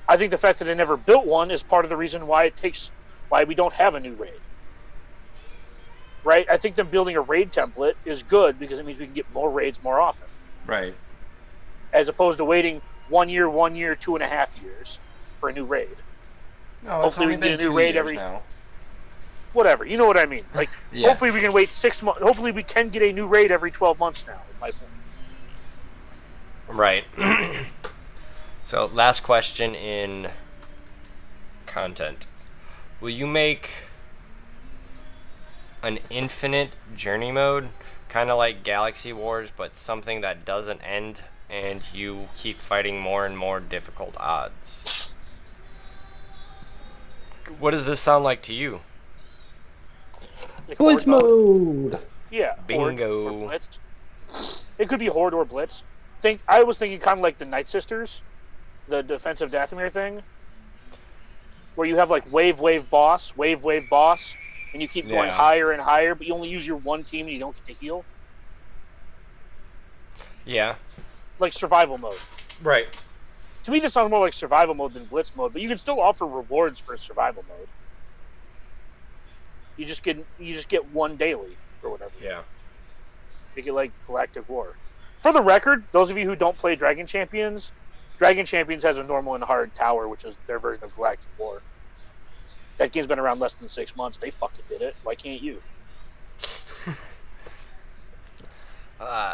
I think the fact that they never built one is part of the reason why we don't have a new raid. Right? I think them building a raid template is good because it means we can get more raids more often. Right. As opposed to waiting 1 year, 2.5 years for a new raid. No, hopefully we can get a new raid every now. Whatever, you know what I mean. Like, yeah. Hopefully we can wait 6 months. Hopefully we can get a new raid every 12 months now. My point. Right. So, last question in content: will you make an infinite journey mode, kind of like Galaxy Wars, but something that doesn't end, and you keep fighting more and more difficult odds? What does this sound like to you? Blitz mode. Yeah. Bingo. Or Blitz. It could be Horde or Blitz. I was thinking kind of like the Night Sisters, the defensive Dathomir thing, where you have like wave, boss, and you keep going higher and higher, but you only use your one team and you don't get to heal. Yeah. Like survival mode. Right. To me, this sounds more like survival mode than Blitz mode, but you can still offer rewards for survival mode. You just get one daily or whatever. Yeah. Make it like Galactic War. For the record, those of you who don't play Dragon Champions has a normal and hard tower, which is their version of Galactic War. That game's been around less than 6 months. They fucking did it. Why can't you?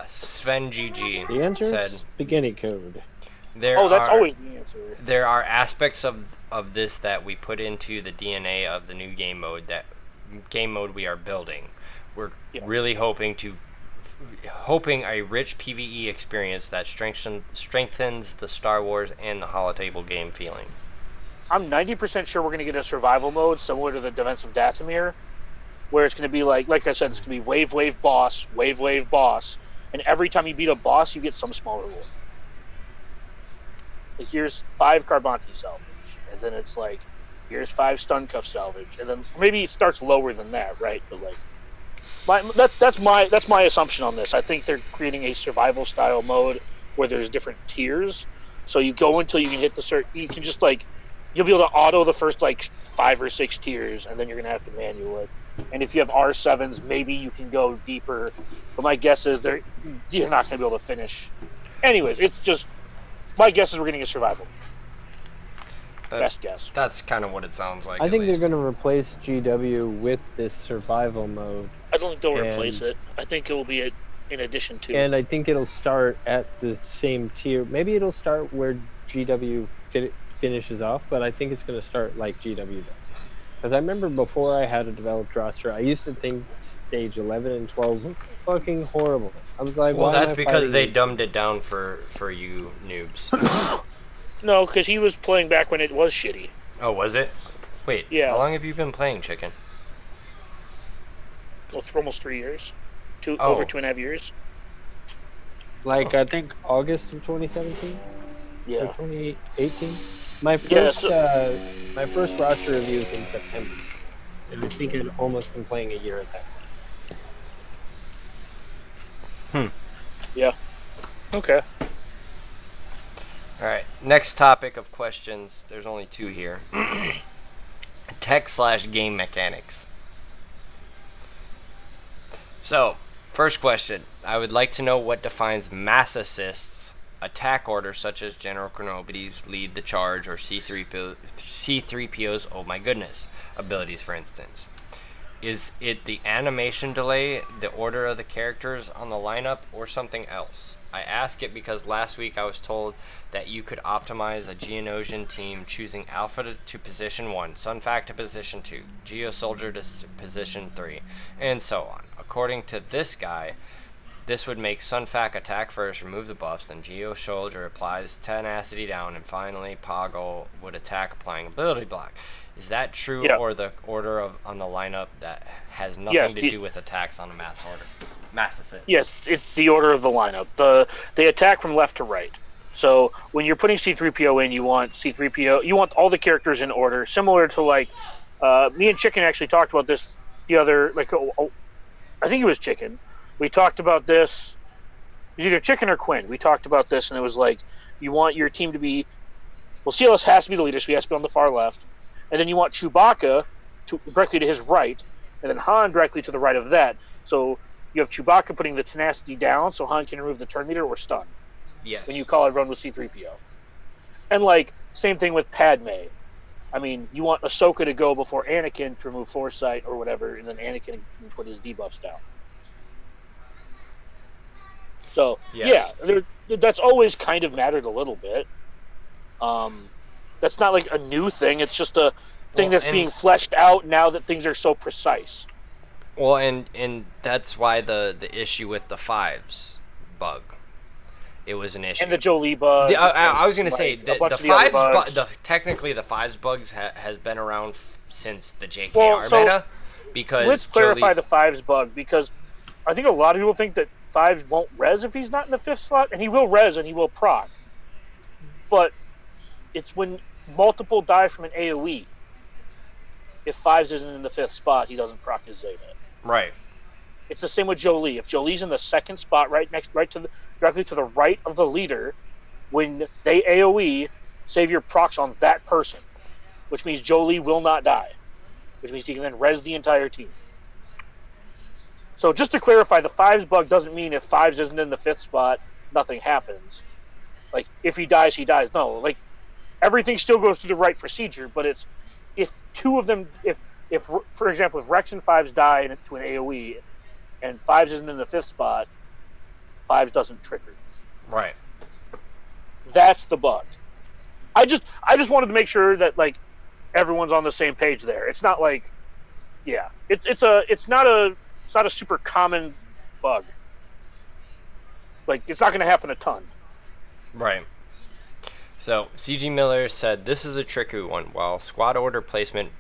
Sven GG the answer said spaghetti code. That's always the answer. There are aspects of this that we put into the DNA of the new game mode we are building. We're really hoping a rich PvE experience that strengthens the Star Wars and the holotable game feeling. I'm 90% sure we're going to get a survival mode similar to the Defense of Dathomir, where it's going to be like I said, it's going to be wave, boss, and every time you beat a boss, you get some small reward. Like, here's 5 Carbanti salvage, and then it's like, here's 5 stun cuff salvage, and then maybe it starts lower than that, right? But like, that's my assumption on this. I think they're creating a survival style mode where there's different tiers. So you go until you can hit you can just like, you'll be able to auto the first like 5 or 6 tiers, and then you're gonna have to manual it. And if you have R7s, maybe you can go deeper. But my guess is you're not gonna be able to finish. Anyways, it's just my guess is we're getting a survival. Best guess. That's kind of what it sounds like. I think they're going to replace GW with this survival mode. I don't think they'll replace it. I think it will be in addition to. And I think it'll start at the same tier. Maybe it'll start where GW finishes off, but I think it's going to start like GW does. Because I remember before I had a developed roster, I used to think stage 11 and 12 were fucking horrible. I was like, well, that's because they dumbed it down for you noobs. No, because he was playing back when it was shitty. Oh, was it? Wait, how long have you been playing Chicken? Well, for almost 3 years. Over 2.5 years. Like, I think August of 2017? Yeah. Or 2018? My first roster review was in September. And I think I'd almost been playing a year at that point. Yeah. Okay. Alright, next topic of questions. There's only 2 here. Tech/game mechanics. So, first question. I would like to know what defines mass assists, attack orders such as General Kenobi's lead the charge, or C3PO's, oh my goodness, abilities, for instance. Is it the animation delay, the order of the characters on the lineup, or something else? I ask it because last week I was told that you could optimize a Geonosian team choosing Alpha to position 1, Sunfac to position 2, Geo Soldier to position 3, and so on. According to this guy, this would make Sunfac attack first, remove the buffs, then Geo Soldier applies tenacity down, and finally Poggle would attack applying ability block. Is that true, or the order on the lineup that has nothing to do with attacks on a mass assist? Yes, it's the order of the lineup. They attack from left to right. So when you're putting C-3PO in, you want C-3PO. You want all the characters in order, similar to like me and Chicken actually talked about this the other I think it was Chicken. We talked about this. It was either Chicken or Quinn. We talked about this, and it was like you want your team to be. Well, CLS has to be the leader, so he has to be on the far left. And then you want Chewbacca directly to his right, and then Han directly to the right of that. So you have Chewbacca putting the tenacity down, so Han can remove the turn meter or stun. Yes. When you call everyone with C-3PO. And like same thing with Padme. I mean, you want Ahsoka to go before Anakin to remove Foresight or whatever, and then Anakin can put his debuffs down. So yeah, that's always kind of mattered a little bit. That's not like a new thing. It's just a thing that's being fleshed out now that things are so precise. Well, and that's why the issue with the 5s bug, it was an issue. And the Jolie bug. I was going to say, the 5s technically the 5s bugs has been around since the JKR meta. Because let's clarify the 5s bug, because I think a lot of people think that 5s won't res if he's not in the 5th slot, and he will res and he will proc. But it's when multiple die from an AoE. If 5s isn't in the 5th spot, he doesn't proc his Zeta. Right. It's the same with Jolie. If Jolie's in the 2nd spot, directly to the right of the leader, when they AoE, save your procs on that person, which means Jolie will not die, which means he can then res the entire team. So just to clarify, the 5s bug doesn't mean if 5s isn't in the 5th spot, nothing happens. Like, if he dies, he dies. No, like, everything still goes through the right procedure, but it's if two of them, if for example, if Rex and 5s die into an AoE, and 5s isn't in the 5th spot, 5s doesn't trigger. Right. That's the bug. I just wanted to make sure that like everyone's on the same page there. It's not like, yeah, it's not a super common bug. Like, it's not going to happen a ton. Right. So, CG Miller said, this is a tricky one. While squad order placement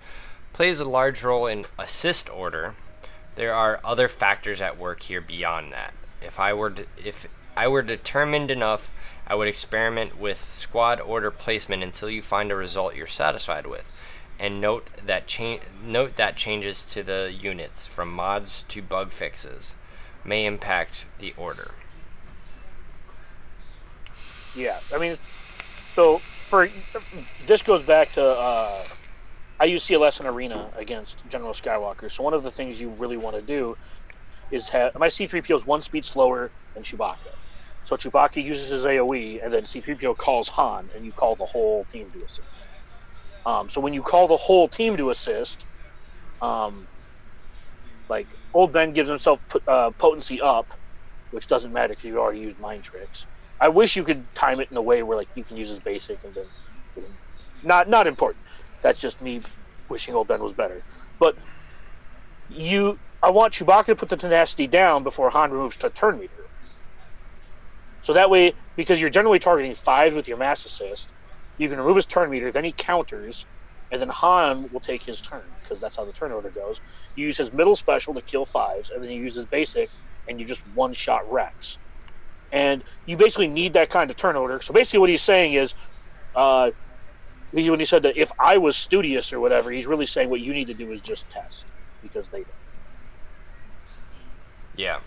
plays a large role in assist order, there are other factors at work here beyond that. If I were determined enough, I would experiment with squad order placement until you find a result you're satisfied with. And note that changes to the units, from mods to bug fixes, may impact the order. Yeah, I mean, so this goes back to I use CLS in Arena against General Skywalker. So one of the things you really want to do is have my C-3PO is 1 speed slower than Chewbacca. So Chewbacca uses his AoE, and then C-3PO calls Han, and you call the whole team to assist. So when you call the whole team to assist, like Old Ben gives himself potency up, which doesn't matter because you already used mind tricks. I wish you could time it in a way where like you can use his basic and then not important. That's just me wishing Old Ben was better. But I want Chewbacca to put the tenacity down before Han removes the turn meter. So that way, because you're generally targeting 5s with your mass assist, you can remove his turn meter, then he counters, and then Han will take his turn, because that's how the turn order goes. You use his middle special to kill 5s, and then you use his basic, and you just one-shot Rex. And you basically need that kind of turn order. So basically what he's saying is, when he said that if I was studious or whatever, he's really saying what you need to do is just test, because they don't. Yeah.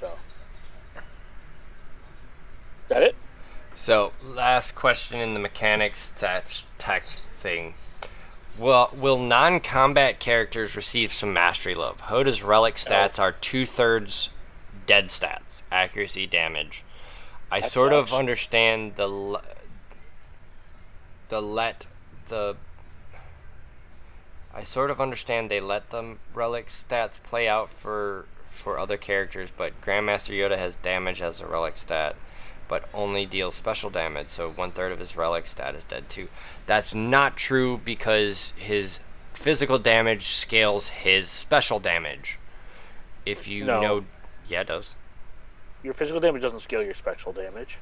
So. Is that it? So, last question in the mechanics tech thing. Will non-combat characters receive some mastery love? Hoda's relic stats are 2/3 dead stats, accuracy, damage. I sort of understand I sort of understand they let the relic stats play out for other characters, but Grandmaster Yoda has damage as a relic stat, but only deals special damage, so 1/3 of his relic stat is dead too. That's not true because his physical damage scales his special damage. If you know... Yeah, it does. Your physical damage doesn't scale your special damage.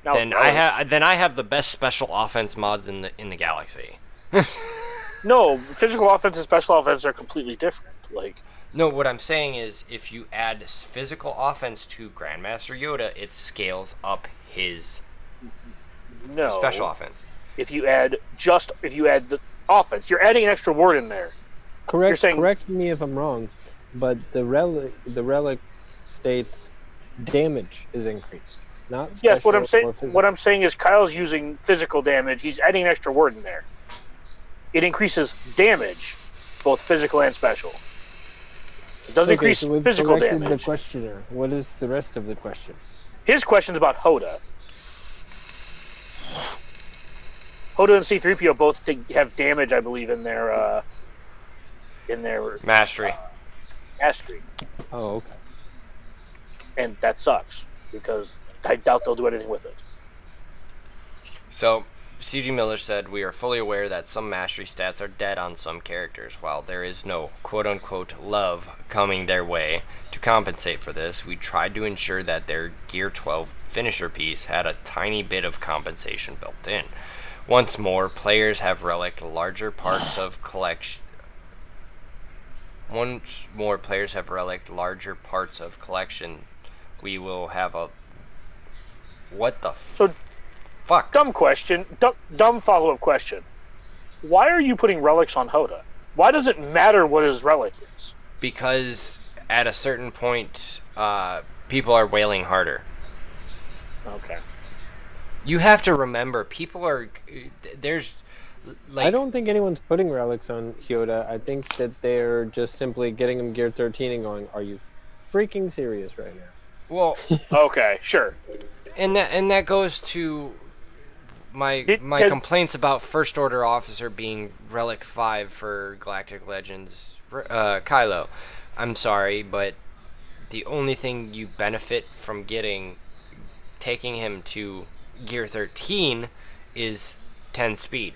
Now, then I have the best special offense mods in the galaxy. No, physical offense and special offense are completely different. Like, no, what I'm saying is, if you add physical offense to Grandmaster Yoda, it scales up his special offense. If you add the offense, you're adding an extra word in there. Correct me if I'm wrong, but the relic states damage is increased, not special. Yes, what I'm saying is Kyle's using physical damage. He's adding an extra word in there. It increases damage, both physical and special. It doesn't increase physical damage. The questioner. What is the rest of the question? His question's about Hoda. Hoda and C-3PO both have damage, I believe, in their mastery. Mastery. Oh, okay. And that sucks because I doubt they'll do anything with it. So, C.G. Miller said, "We are fully aware that some mastery stats are dead on some characters. While there is no quote-unquote love coming their way to compensate for this, we tried to ensure that their Gear 12 finisher piece had a tiny bit of compensation built in. Once more, players have relicked larger parts of collection. We will have a... What the fuck? Dumb question. Dumb follow-up question. Why are you putting relics on Hoda? Why does it matter what his relic is? Because at a certain point, people are wailing harder. Okay. You have to remember, people are... There's... I don't think anyone's putting relics on Yoda. I think that they're just simply getting him Gear 13 and going, are you freaking serious right now? Well... Okay, sure. And that goes to my complaints about First Order Officer being Relic 5 for Galactic Legends Kylo. I'm sorry, but the only thing you benefit from taking him to Gear 13 is 10 speed.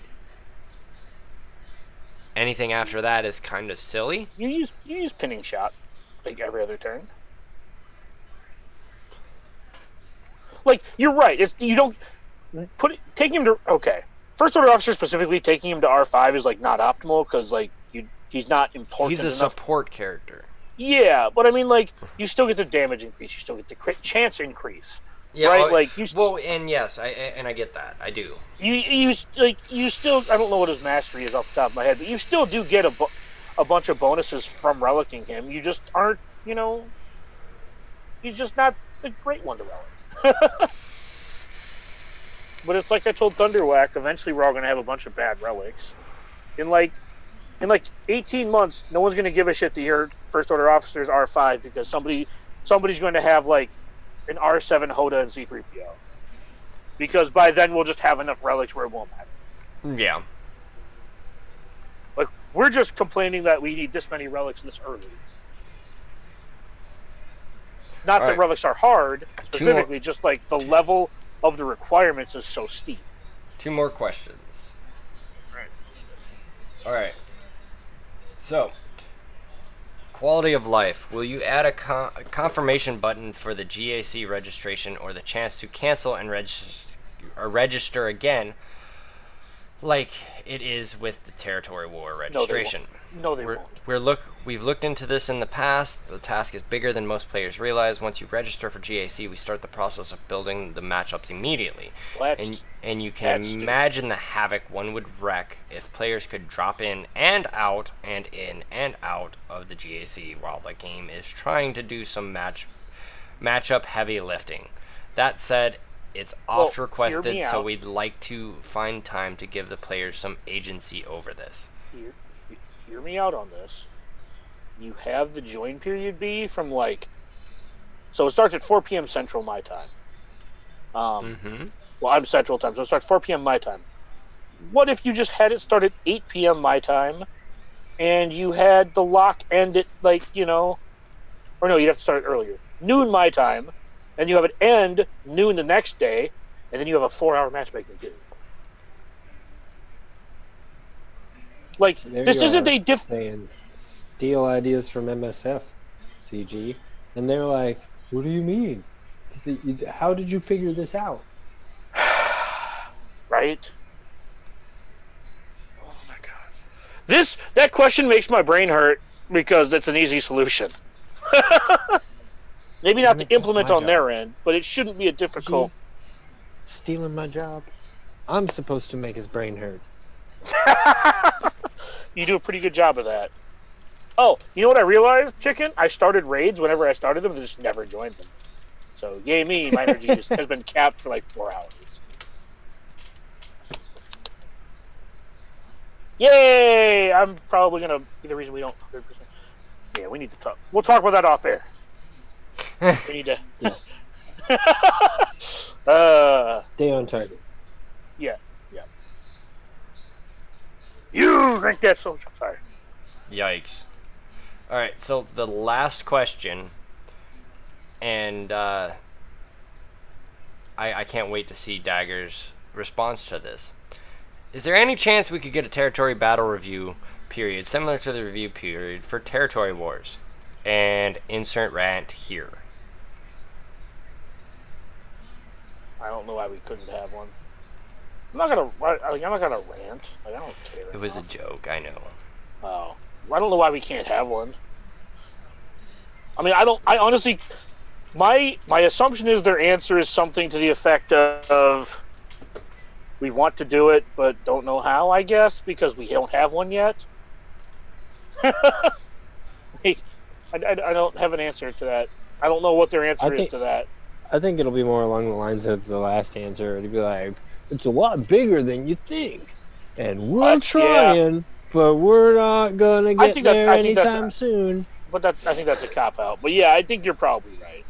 Anything after that is kind of silly. You use pinning shot like every other turn. Like, you're right. You don't taking him to... Okay. First Order Officer specifically, taking him to R5 is, like, not optimal, because, like, he's not important He's a support character. Yeah, but I mean, like, you still get the damage increase. You still get the crit chance increase. Yeah, right? And yes, I get that. I do. You still... I don't know what his mastery is off the top of my head, but you still do get a bunch of bonuses from relicking him. You just aren't, he's just not the great one to relic. But it's like I told Thunderwhack, eventually we're all going to have a bunch of bad relics. In like 18 months, no one's going to give a shit to hear First Order Officers R5 because somebody's going to have like an R7 Hoda and C-3PO. Because by then we'll just have enough relics where it won't matter. Yeah. Like, we're just complaining that we need this many relics this early. Not that relics are hard, specifically, just like the level of the requirements is so steep. 2 more questions. Alright. So, quality of life. Will you add a confirmation button for the GAC registration or the chance to cancel and register again like it is with the Territory War registration? No, they won't. We've looked into this in the past. The task is bigger than most players realize. Once you register for GAC, we start the process of building the matchups immediately. And you can imagine the havoc one would wreak if players could drop in and out of the GAC while the game is trying to do some matchup heavy lifting. That said, it's oft requested, so we'd like to find time to give the players some agency over this. Hear me out on this. You have the join period be from so it starts at 4 p.m. Central my time. Well, I'm Central time, so it starts 4 p.m. my time. what if you just had it start at 8 p.m. my time, and you had the lock end at like or no, you'd have to start earlier, noon my time, and you have it end noon the next day, and then you have a 4-hour matchmaking period. Like There this you isn't are a diff. saying steal ideas from MSF, CG, and they're like, "What do you mean? How did you figure this out?" Right? Oh my god. That question makes my brain hurt because it's an easy solution. Maybe not Damn to it, that's implement my on job. their end, but it shouldn't be a difficult. Stealing my job. I'm supposed to make his brain hurt. You do a pretty good job of that. Oh, you know what I realized, Chicken? I started raids whenever I started them and just never joined them. So, yay me, my energy has been capped for like 4 hours. Yay! I'm probably going to be the reason we don't 100%. Yeah, we need to talk. We'll talk about that off air. We need to. Yes. Stay on target. Yeah. You drink that soda. Sorry. Yikes. All right, so the last question, and I can't wait to see Dagger's response to this. Is there any chance we could get a territory battle review period similar to the review period for Territory Wars? And insert rant here. I don't know why we couldn't have one. I'm not gonna rant. Like, I don't care. It was a joke, I know. Oh, I don't know why we can't have one. I mean, I honestly, my assumption is their answer is something to the effect of, we want to do it, but don't know how. I guess because we don't have one yet. I don't have an answer to that. I don't know what their answer is to that. I think it'll be more along the lines of the last answer. It'll be like, it's a lot bigger than you think, and we're trying, but we're not gonna get there anytime soon. But I think that's a cop out. But yeah, I think you're probably right.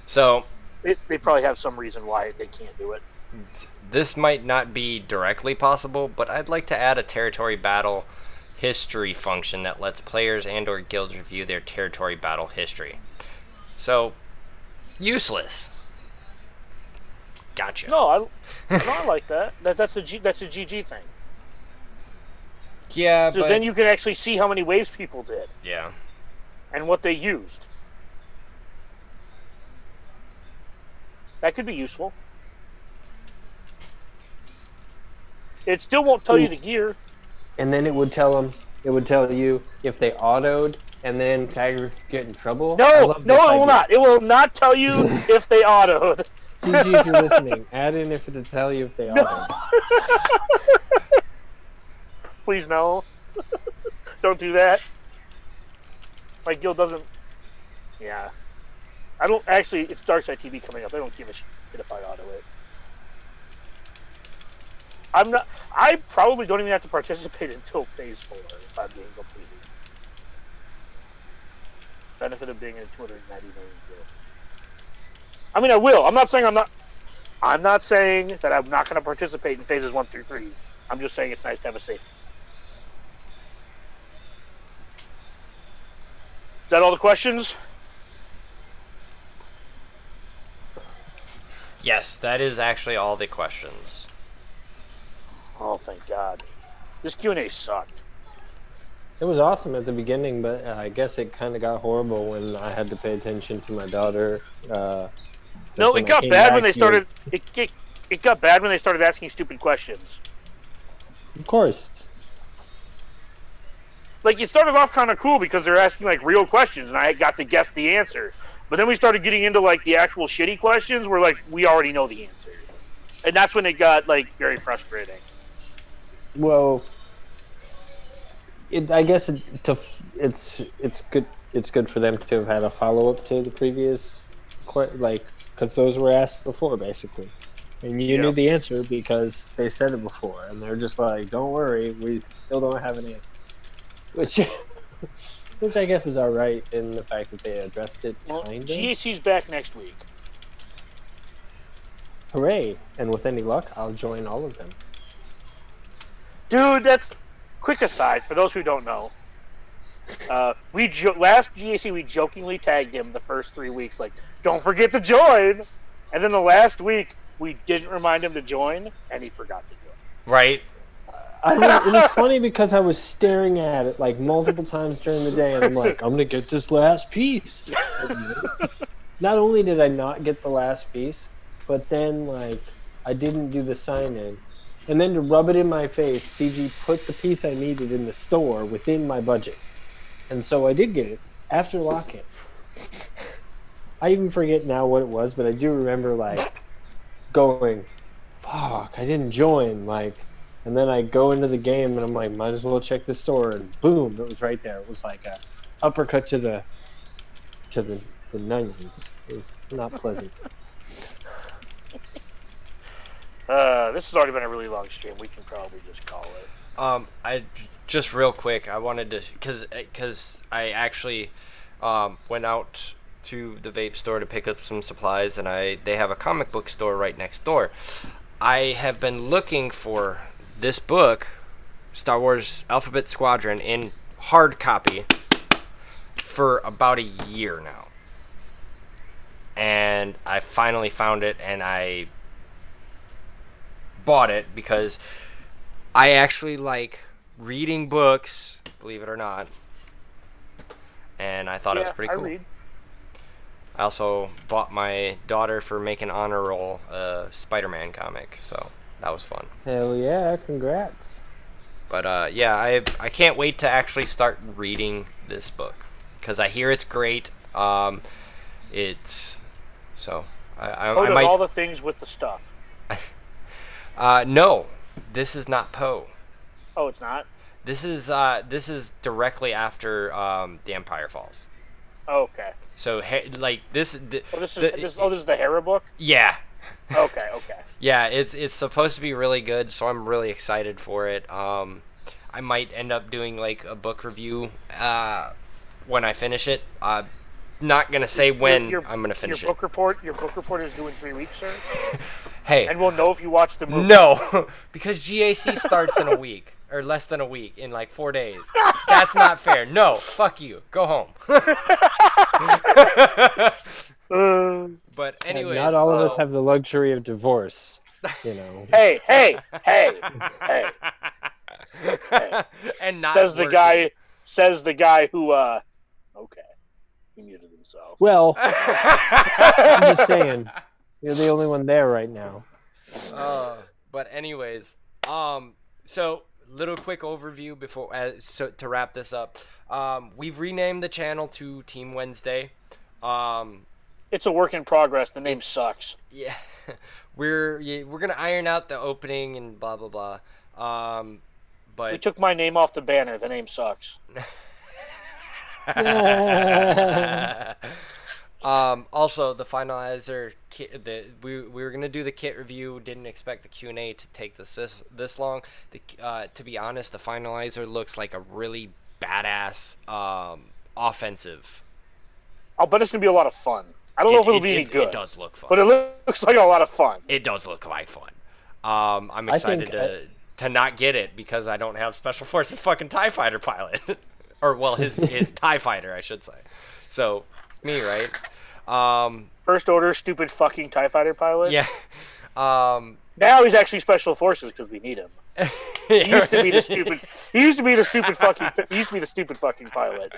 So they probably have some reason why they can't do it. This might not be directly possible, but I'd like to add a territory battle history function that lets players and/or guilds review their territory battle history. So, useless. Gotcha. No, I like that. That's a GG thing. Yeah, so but then you can actually see how many waves people did. Yeah. And what they used. That could be useful. It still won't tell you the gear. And then it would tell you if they autoed, and then Tiger get in trouble. No, it will not. It will not tell you if they autoed. CG, if you're listening, add in if it'll tell you if they autoed. Please no. Don't do that. My guild doesn't. Yeah. I don't actually. It's Darkside TV coming up. I don't give a shit if I auto it. I'm not. I probably don't even have to participate until phase 4 if I'm being completely. Benefit of being in a 290 million guild. I mean, I will. I'm not saying I'm not. I'm not saying that I'm not going to participate in phases 1 through 3. I'm just saying it's nice to have a safe. Is that all the questions? Yes, that is actually all the questions. Oh, thank God. This Q&A sucked. It was awesome at the beginning, but I guess it kind of got horrible when I had to pay attention to my daughter. No, it got bad when they started. It got bad when they started asking stupid questions. Of course. Like, it started off kind of cool because they're asking like real questions, and I got to guess the answer. But then we started getting into like the actual shitty questions, where like we already know the answer, and that's when it got like very frustrating. Well, I guess it's good. It's good for them to have had a follow up to the previous, because those were asked before, basically, and you knew the answer because they said it before, and they're just like, "Don't worry, we still don't have an answer," which I guess is all right in the fact that they addressed it. Well, GAC's back next week. Hooray! And with any luck, I'll join all of them. Dude, that's quick aside for those who don't know. Last GAC we jokingly tagged him the first 3 weeks, like, don't forget to join. And then the last week we didn't remind him to join, and he forgot to join. Right. It was funny because I was staring at it like multiple times during the day, and I'm like, I'm gonna get this last piece. Not only did I not get the last piece, but then like I didn't do the sign in, and then to rub it in my face, CG put the piece I needed in the store within my budget, and so I did get it after lock-in. I even forget now what it was, but I do remember like going, "Fuck, I didn't join." Like. And then I go into the game and I'm like, might as well check the store, and boom, it was right there. It was like a uppercut to the onions. It was not pleasant. This has already been a really long stream. We can probably just call it. I just real quick, I wanted to, cause I actually went out to the vape store to pick up some supplies, and they have a comic book store right next door. I have been looking for this book, Star Wars Alphabet Squadron, in hard copy for about a year now. And I finally found it, and I bought it because I actually like reading books, believe it or not. And I thought it was pretty cool. Read. I also bought my daughter for making honor roll a Spider-Man comic, so that was fun. Hell yeah, congrats. But yeah, I can't wait to actually start reading this book because I hear it's great. It's so I might all the things with the stuff. No, this is not Poe. Oh, it's not. This is directly after The Empire Falls. Oh, okay. So like this. This is the Hera book. Yeah. Okay. Yeah, it's supposed to be really good, so I'm really excited for it. I might end up doing like a book review when I finish it. Not gonna say when I'm gonna finish Your book report is due in 3 weeks, sir. Hey. And we'll know if you watch the movie. No, because GAC starts in a week. Or less than a week, in like 4 days. That's not fair. No, fuck you. Go home. But anyway, not all of us have the luxury of divorce, you know. Hey. And not says the guy who okay, he muted himself. Well, I'm just saying, you're the only one there right now. But anyways, so little quick overview before to wrap this up. We've renamed the channel to Team Wednesday. It's a work in progress. The name sucks. Yeah, we're gonna iron out the opening and blah blah blah. But we took my name off the banner. The name sucks. Also, the Finalizer Kit. We were gonna do the kit review. Didn't expect the Q&A to take this long. To be honest, the Finalizer looks like a really badass offensive. I'll bet it's gonna be a lot of fun. I don't know if it'll be any good. It does look fun, but it looks like a lot of fun. It does look like fun. I'm excited to not get it because I don't have Special Forces fucking TIE Fighter pilot, or well, his TIE Fighter, I should say. So. Me, right? First Order, stupid fucking TIE Fighter pilot. Yeah. Now he's actually Special Forces because we need him. He used to be the stupid. He used to be the stupid fucking pilot.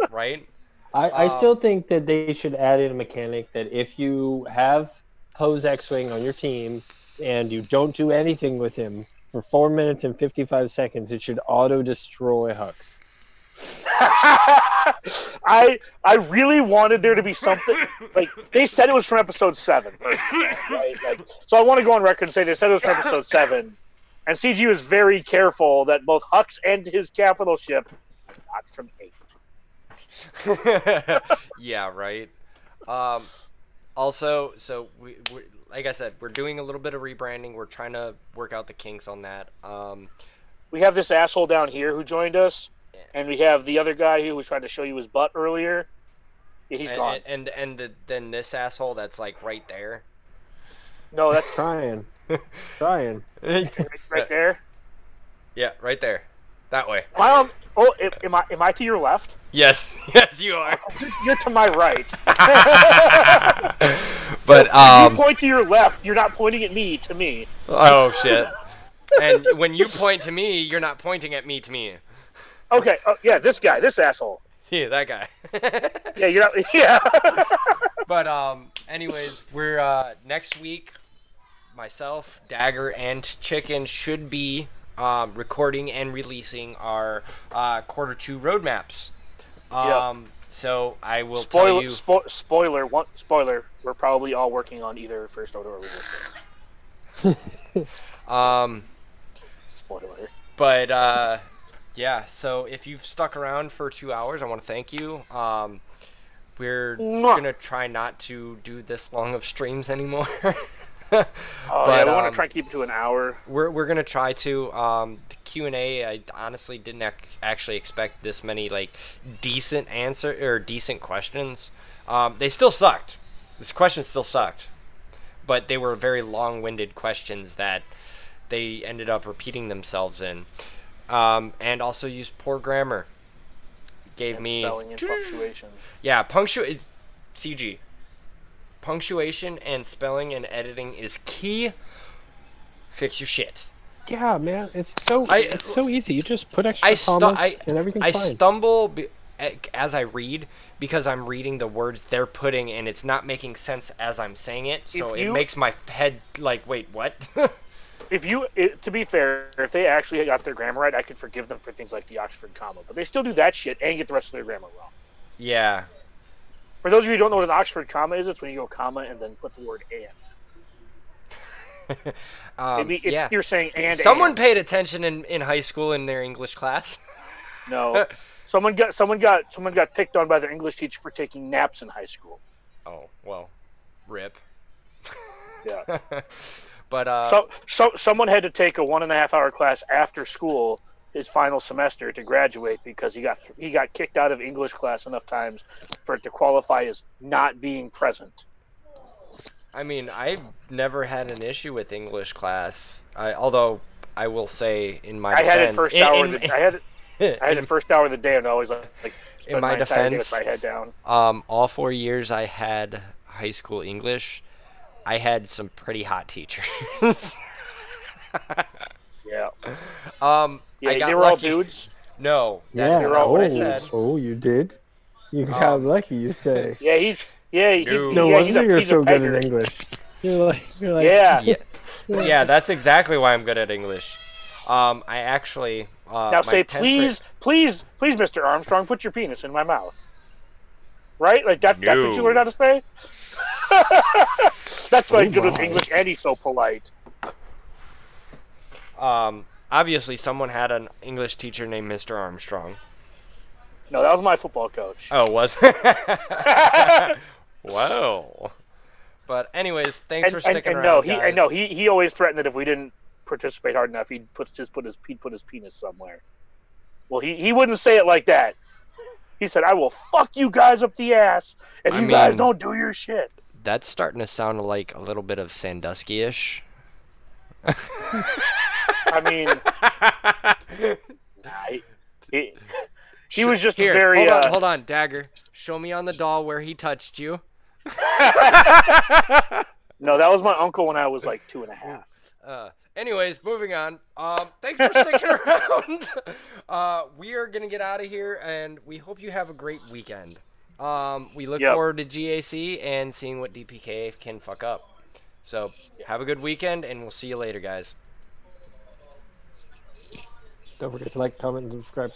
Right. I still think that they should add in a mechanic that if you have Poe's X-wing on your team and you don't do anything with him for 4 minutes and 55 seconds, it should auto destroy Hux. I really wanted there to be something like they said it was from episode 7, right? Like, so I want to go on record and say they said it was from episode 7, and CG was very careful that both Hux and his capital ship are not from 8. Yeah, right. Also, so we like I said, we're doing a little bit of rebranding. We're trying to work out the kinks on that. We have this asshole down here who joined us. And we have the other guy who was trying to show you his butt earlier. Yeah, he's gone. Then this asshole that's like right there. No, that's trying. right there. Yeah, right there. That way. Oh, am I to your left? Yes. Yes, you are. You're to my right. But if you point to your left, you're not pointing at me, to me. Oh shit. And when you point to me, you're not pointing at me to me. Okay, yeah, this guy, this asshole. See, that guy. Yeah, you're not, yeah. But anyways, we're next week myself, Dagger, and Chicken should be recording and releasing our quarter 2 roadmaps. So I will tell you. Spoiler. We're probably all working on either first order or resistance. Spoiler. But yeah. So if you've stuck around for 2 hours, I want to thank you. We're gonna try not to do this long of streams anymore. Yeah, we want to try and keep it to an hour. We're gonna try to. The Q&A, I honestly didn't actually expect this many like decent questions. They still sucked. This question still sucked, but they were very long-winded questions that they ended up repeating themselves in, and also used poor grammar. Gave me spelling and punctuation. Yeah, CG. Punctuation and spelling and editing is key. Fix your shit. Yeah, man, it's so easy. You just put extra commas and everything's fine. I stumble as I read because I'm reading the words they're putting and it's not making sense as I'm saying it. So it makes my head like, wait, what? To be fair, if they actually got their grammar right, I could forgive them for things like the Oxford comma. But they still do that shit and get the rest of their grammar wrong. Yeah. For those of you who don't know what an Oxford comma is, it's when you go comma and then put the word and. You're saying and. Someone paid attention in high school in their English class. No, someone got picked on by their English teacher for taking naps in high school. Oh well, rip. Yeah. But someone had to take a 1.5-hour class after school his final semester to graduate because he got kicked out of English class enough times for it to qualify as not being present. I mean, I've never had an issue with English class. Although I will say, in my defense, I had it first hour. I had it first hour of the day, and I always like in my defense, with my head down. All 4 years I had high school English, I had some pretty hot teachers. Yeah. Yeah, they were all dudes. No, that's not what I said. Oh, you did? You got lucky, you say. Yeah, he's no wonder you're so good at English. You're like yeah, that's exactly why I'm good at English. I actually now say please, Mr. Armstrong, put your penis in my mouth. Right? Like that's what you learned how to say. That's why he's good with English, and he's so polite. Obviously, someone had an English teacher named Mr. Armstrong. No, that was my football coach. Oh, was? Whoa. But anyways, thanks for sticking around, guys. He always threatened that if we didn't participate hard enough, he'd put his penis somewhere. Well, he wouldn't say it like that. He said, "I will fuck you guys up the ass if you guys don't do your shit." That's starting to sound like a little bit of Sandusky-ish. I mean, he was just very. Hold on, Dagger. Show me on the doll where he touched you. No, that was my uncle when I was like 2.5. Anyways, moving on. Thanks for sticking around. We are gonna get out of here, and we hope you have a great weekend. We look forward to GAC and seeing what DPK can fuck up. So have a good weekend, and we'll see you later, guys. Don't forget to like, comment, and subscribe.